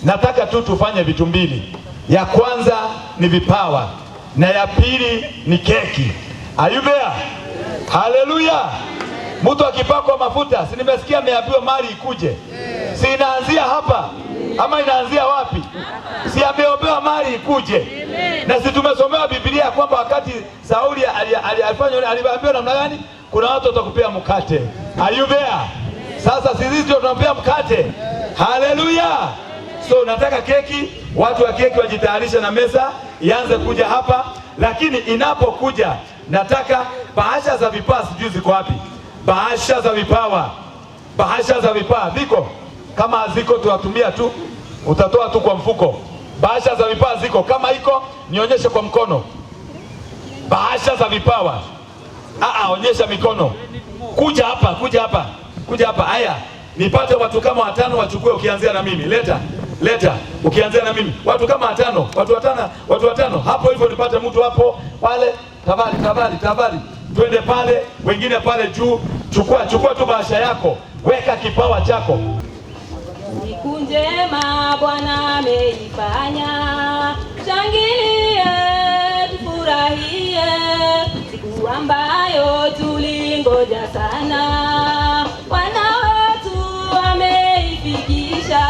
Nataka tu tufanye vitu mbili. Ya kwanza ni vipawa na ya pili ni keki. Are you there? Hallelujah. Mtu akipakwa mafuta, si nimesikia ameambiwa mali ikuje. Si inaanzia hapa ama inaanzia wapi? Si ameombewa mali ikuje. Na si tumesomewa Biblia kwamba wakati Sauli aliambiwa namna gani? Kuna watu watakupea mkate. Are you there? Sasa sisi ndio tunampea mkate. Hallelujah. So nataka keki, watu wa keki wajitayarisha na meza ianze kuja hapa, lakini inapokuja nataka bahasha za vipawa, sijui ziko wapi. Bahasha za vipawa. Bahasha za vipawa ziko? Kama ziko tunatumia tu, utatoa tu kwa mfuko. Bahasha za vipawa ziko? Kama iko nionyeshe kwa mkono. Bahasha za vipawa. Onyesha mikono. Kuja hapa, kuja hapa. Kuja hapa. Haya, nipate watu kama 5 wachukue ukianzia na mimi. Leta ukianzia na mimi. Watu kama 5, watu watano. Hapo hivyo nipate mtu hapo pale. Tafadhali. Twende pale, wengine pale juu. Chukua tu bahasha yako. Weka kipawa chako. Siku njema Bwana ameifanya. Shangilie, tufurahie. Siku ambayo tulingoja sana. Bwana wetu ameifikisha.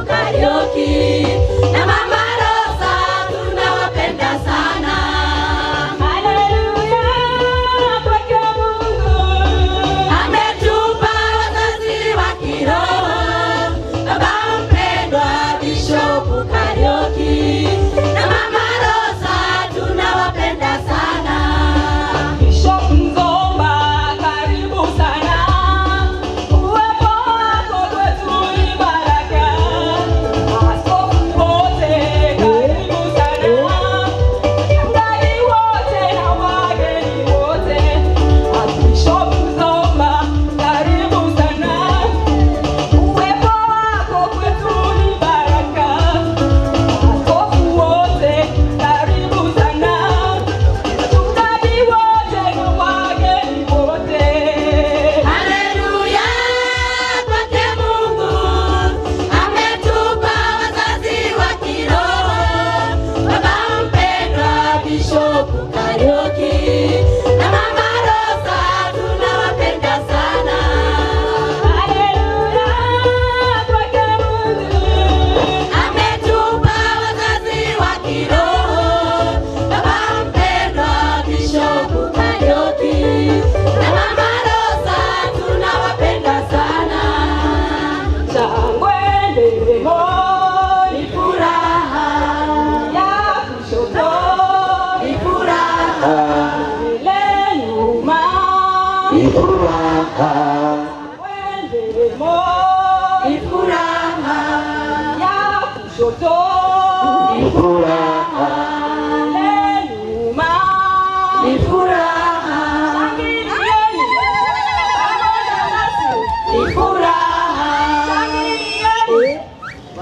Kariuki. kushoto ni furaha, nyuma ni furaha, shangilieni pamoja nasi ni furaha, shangilieni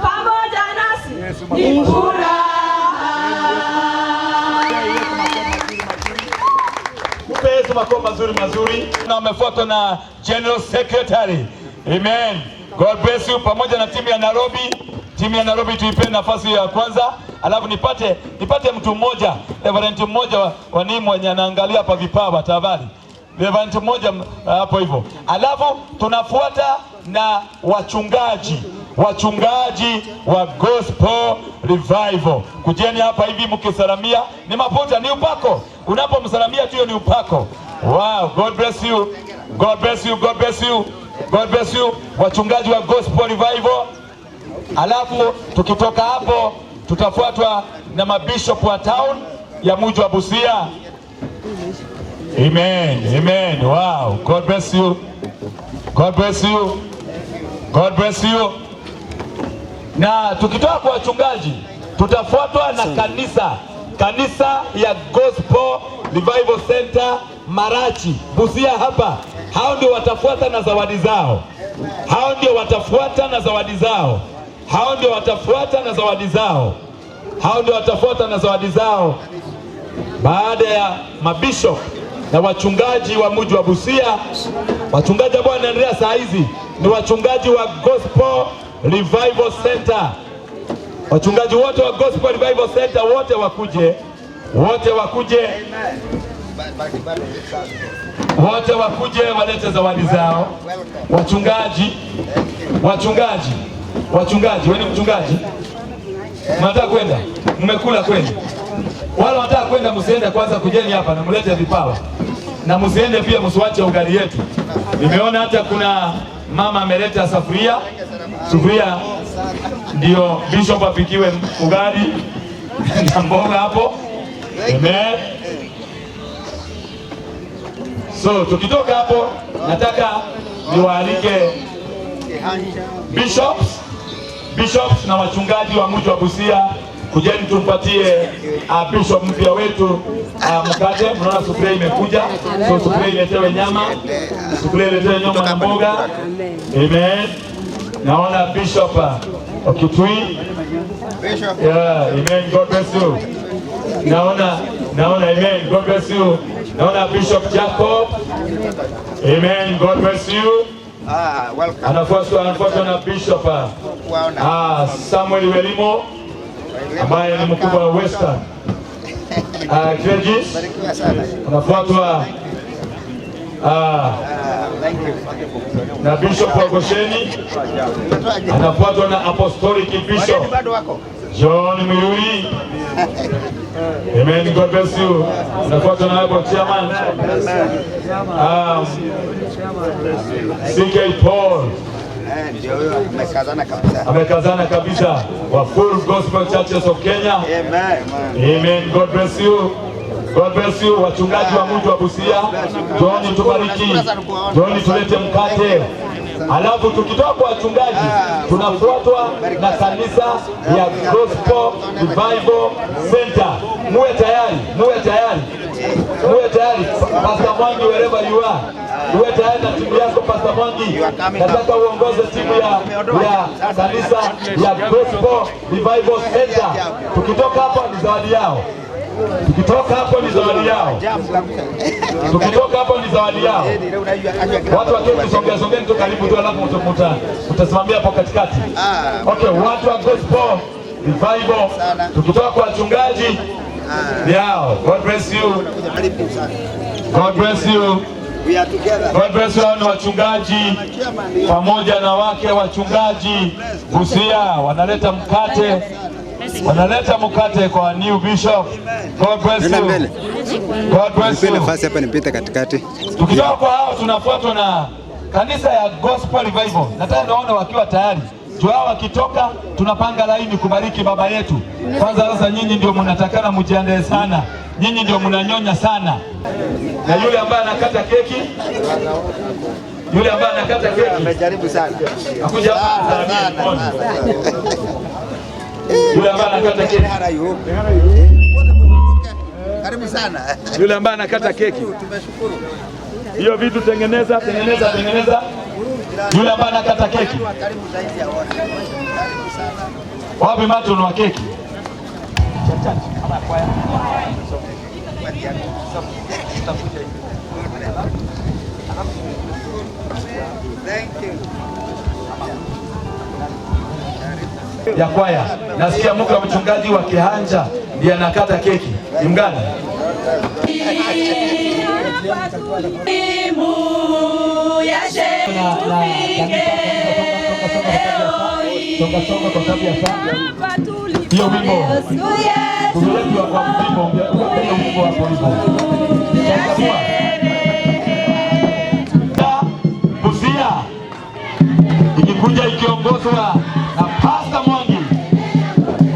pamoja nasi ni furaha. Yesu makofi mazuri na wamefuatwa na General Secretary. Amen. God bless you. Pamoja na timu ya Nairobi. Timu ya Nairobi tuipe nafasi ya kwanza. Alafu nipate mtu mmoja, Reverend mmoja wa nini mwenye anaangalia hapa vipawa tafadhali. Reverend mmoja hapo hivyo. Alafu tunafuata na wachungaji wa Gospel Revival. Kujeni hapa hivi mkisalamia, ni mafuta, ni upako. Unapomsalamia tu ni upako. Wow, God bless you. God bless you. God bless you. God bless you. Wachungaji wa Gospel Revival. Alafu tukitoka hapo tutafuatwa na mabishop wa town ya mji wa Busia. Amen. Amen. Wow. God bless you. God bless you. God bless you. Na tukitoka kwa wachungaji tutafuatwa na kanisa ya Gospel Revival Center Marachi Busia hapa. Hao ndio watafuata na zawadi zao. Hao ndio watafuata na zawadi zao. Hao ndio watafuata na zawadi zao. Hao ndio watafuata na zawadi zao. Baada ya mabishop na wachungaji wa mji wa Busia, wachungaji ambao wanaendelea saa hizi ni wachungaji wa Gospel Revival Center. Wachungaji wote wa Gospel Revival Center wote wakuje. Wote wakuje walete zawadi zao. Wachungaji, wewe ni mchungaji? Mnataka kwenda? Mmekula kwenda? Wale wanataka kwenda msiende kwanza, kujeni hapa na mlete vipawa. Na msiende pia msiwache ugali yetu. Nimeona hata kuna mama ameleta sufuria ndio bishop apikiwe ugali na mboga hapo. Amen. So tukitoka hapo nataka niwaalike bishops na wachungaji wa mji wa Busia, kujeni tumpatie bishop mpya wetu mkate. Mnaona sufuria imekuja, so sufuria iletewe nyama, na mboga. Amen. Naona bishop Okitui. Yeah, amen. God bless you. Naona amen. God bless you. Naona Bishop Jacob. Amen. God bless you. Welcome. Anafuatwa na Bishop Samuel Welimo ambaye ni mkubwa wa Western. Clergy. Anafuatwa na Bishop wa Gosheni. Anafuatwa na Apostolic Bishop John Muyuri. Amen. God bless you. Anafuatwa na hapo chairman CK Paul. Amekazana kabisa wa Full Gospel Churches of Kenya. Amen. God bless you. God bless you. Wachungaji wa mji wa Busia, John tubariki. John tulete mkate. Alafu tukitoka kwa wachungaji tunafuatwa na kanisa ya Gospel Revival Center. Muwe tayari. Pastor Mwangi, wherever you are. Muwe tayari na timu yako Pastor Mwangi. Nataka uongoze timu ya kanisa ya Gospel Revival Center. Tukitoka hapa ni zawadi yao. Watu waketi songeni tu karibu tu, alafu mtasimamia hapo katikati. Okay, watu wa Gospel Revival tukitoka kwa wachungaji yao. God bless you. God bless you. We are together. God bless you. Ni wachungaji pamoja na wake wachungaji Busia wanaleta mkate kwa new bishop. God bless you. God bless you. Nafasi hapa nipite katikati. Tukitoka kwa hao tunafuatwa na kanisa ya Gospel Revival. Nataka naona wakiwa tayari. Hao wakitoka tunapanga laini kubariki baba yetu. Kwanza sasa nyinyi ndio mnatakana mjiandae sana. Nyinyi ndio mnanyonya sana. Na yule ambaye anakata keki amejaribu sana. Akuja hapa. Yule ambaye anakata keki. Karibu sana. Yule ambaye anakata keki. Tumeshukuru. Hiyo vitu tengeneza. Yule ambaye anakata keki. Karibu zaidi ya wote. Karibu sana. Wapi matunu wa keki? Thank you. Ya kwaya. Nasikia mke wa mchungaji wa Kihanja ndiye anakata keki. Ni mgani? Songa kwa sababu ya saa. Hiyo wimbo. Kumelekwa kwa wimbo hapo hivyo. Busia ikikuja ikiongozwa na Pastor Mwangi.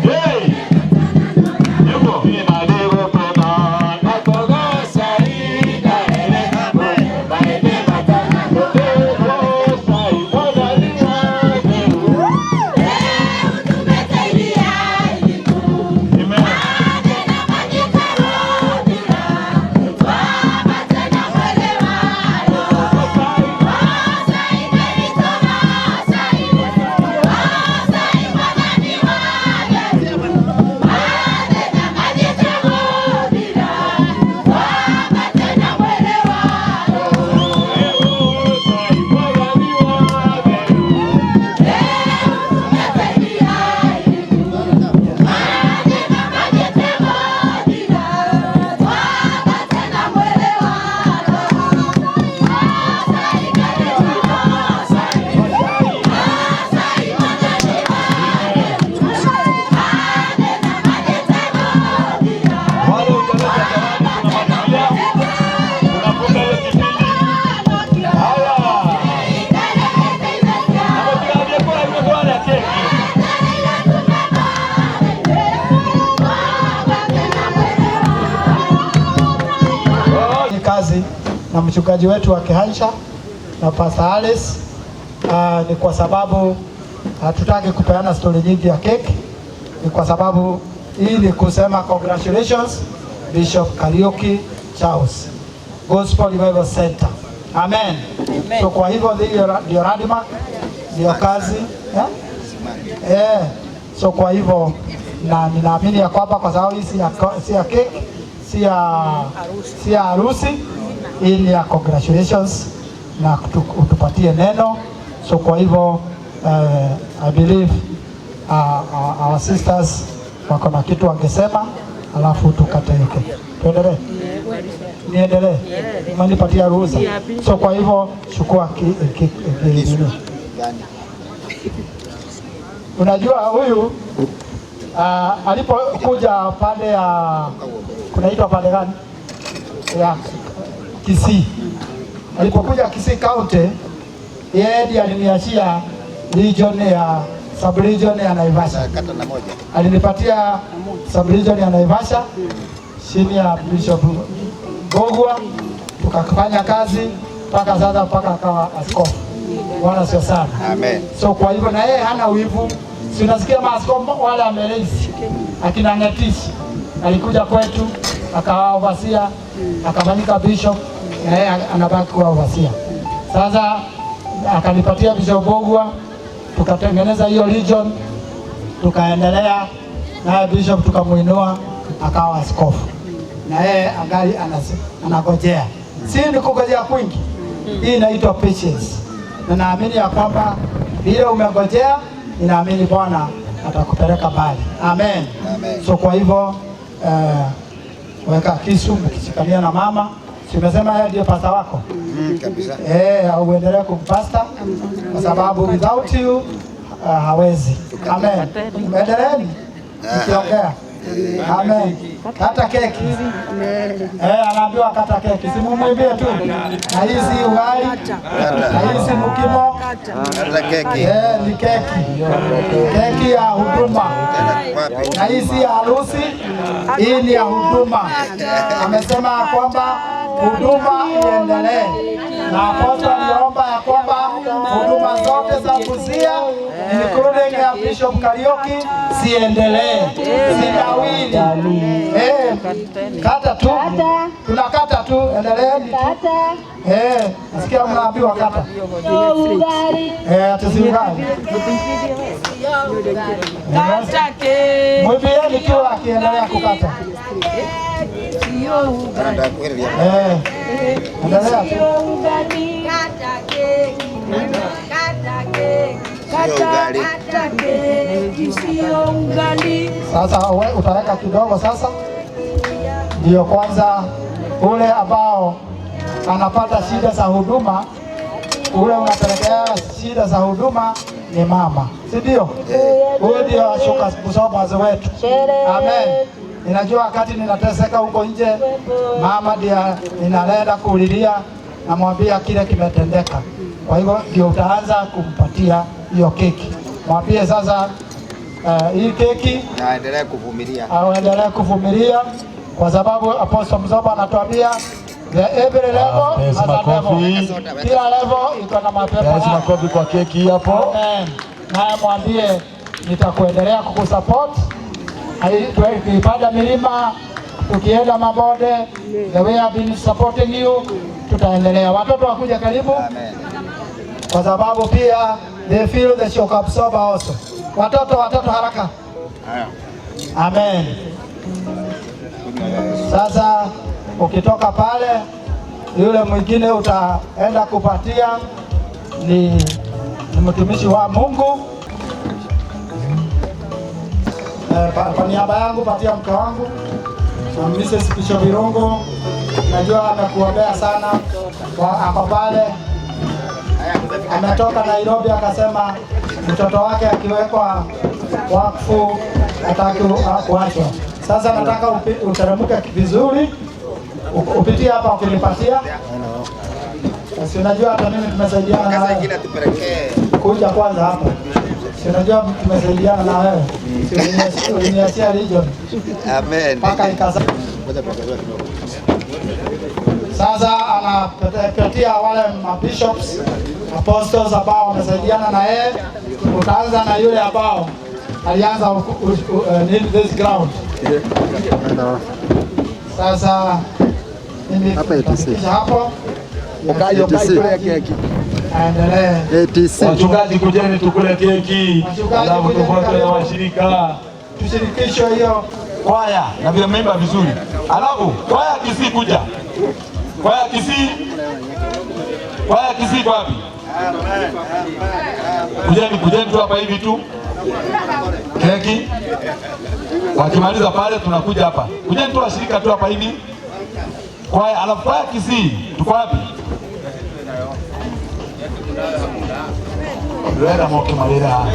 Hey! Yuko. Na mchungaji wetu wa Kihanja na Pastor Alice. Ni kwa sababu hatutaki kupeana story nyingi ya keki. Ni kwa sababu hii ni kusema congratulations Bishop Kariuki Charles, Gospel Revival Center. Amen. So kwa hivyo ndio radima ndio kazi so kwa hivyo na ninaamini ya kwamba kwa sababu hii si ya keki, si ya harusi, hii ni ya congratulations na utupatie neno. So kwa hivyo I believe our sisters wako na kitu wangesema, alafu tukate hiyo keki. Tuendelee? Niendelee? Mnipatia ruhusa. So kwa hivyo chukua unajua huyu alipokuja pande ya kunaitwa pande gani ya Kisii, alipokuja Kisii County, yeye ndiye aliniachia region ya sub-region ya Naivasha. Alinipatia sub-region ya Naivasha chini ya Bishop Gogwa, tukafanya kazi mpaka sasa, mpaka akawa askofu. Bwana sio sana. Amen. So kwa hivyo na yeye hana wivu. Si unasikia maaskofu wale amelezi akina Ngetishi alikuja kwetu akawa overseer, akafanyika bishop, na yeye anabaki kuwa overseer. Sasa akanipatia Bishop Gogwa, tukatengeneza hiyo region, tukaendelea na bishop, tukamuinua akawa askofu, na yeye angali anagojea. Si ni kungojea kwingi, hii inaitwa patience, na naamini ya kwamba bila umegojea, ninaamini Bwana atakupeleka mbali. Amen. Amen. So kwa hivyo weka kisu mkishikania na mama. Simesema yeye ndio pasta wako. Kabisa. Uendelee kumpasta kwa sababu without you hawezi. Amen. Endeleeni mkiongea. Amen. Kata keki. Anaambiwa kata keki. Simumwimbie tu. Na hizi ugali. Na hizi mkimo. Kata keki. Ni keki. Keki ya huduma. Na hizi ya harusi. Hii ni ya huduma. Amesema kwamba huduma iendelee. na apostle aliomba ya kwamba huduma zote za Busia including ya Bishop Kariuki siendelee, sinawili. Kata tu, tunakata tu, endeleeni. Nasikia mnaambiwa kata. Tusiungane. Mwibieni tu akiendelea kukata. Endelea tu. Sasa utaweka kidogo sasa. Ndio kwanza ule ambao anapata shida za huduma, ule unapelekea shida za huduma ni mama, si ndio? Huyo ndio ashuka msomaji wetu. Amen. Ninajua wakati ninateseka huko nje, mama ndiye ninaenda kulilia, namwambia kile kimetendeka. Kwa hivyo ndio utaanza kumpatia hiyo keki. Mwambie sasa hii keki aendelee kuvumilia. Aendelee kuvumilia kwa sababu Apostle Mzoba anatuambia every level has a level. Kila level iko na mapepo. Makofi kwa keki hapo. Amen. Na mwambie nitakuendelea kukusupport. Tukipanda milima, tukienda mabonde, the way I've been supporting you, tutaendelea. Watoto wakuja karibu. Amen. Kwa sababu pia they feel the shock absorber also. Watoto haraka. Amen. Sasa ukitoka pale, yule mwingine utaenda kupatia ni mtumishi wa Mungu. Kwa niaba yangu patia mke wangu na Mrs. Bishop Irungu, najua amekuombea sana. Hapa pale ametoka Nairobi akasema mtoto wake akiwekwa wakfu hataki kuachwa. Sasa nataka uteremke vizuri, upitie hapa ukinipatia. Si unajua hata mimi tumesaidiana na wewe. Kuja kwanza hapa. Si unajua tumesaidiana na wewe. Si uliniachia region. Amen. Paka ikaza. Sasa anapatia wale bishops, apostles ambao wamesaidiana na yeye. Utaanza na yule ambao alianza need this ground. Sasa mimi hapo ukaje kule keki. Aendelee. Wachungaji kujeni tukule keki. Alafu tufuate na washirika. Tushirikishwe hiyo kwaya na vile memba vizuri. Alafu kwaya Kisii kuja. Kwaya Kisii. Kwaya Kisii wapi? Kujeni tu hapa hivi tu. Keki. Wakimaliza pale tunakuja hapa. Kujeni tu washirika tu hapa hivi. Kwaya alafu kwaya Kisii tuko wapi? Ndio moto malera.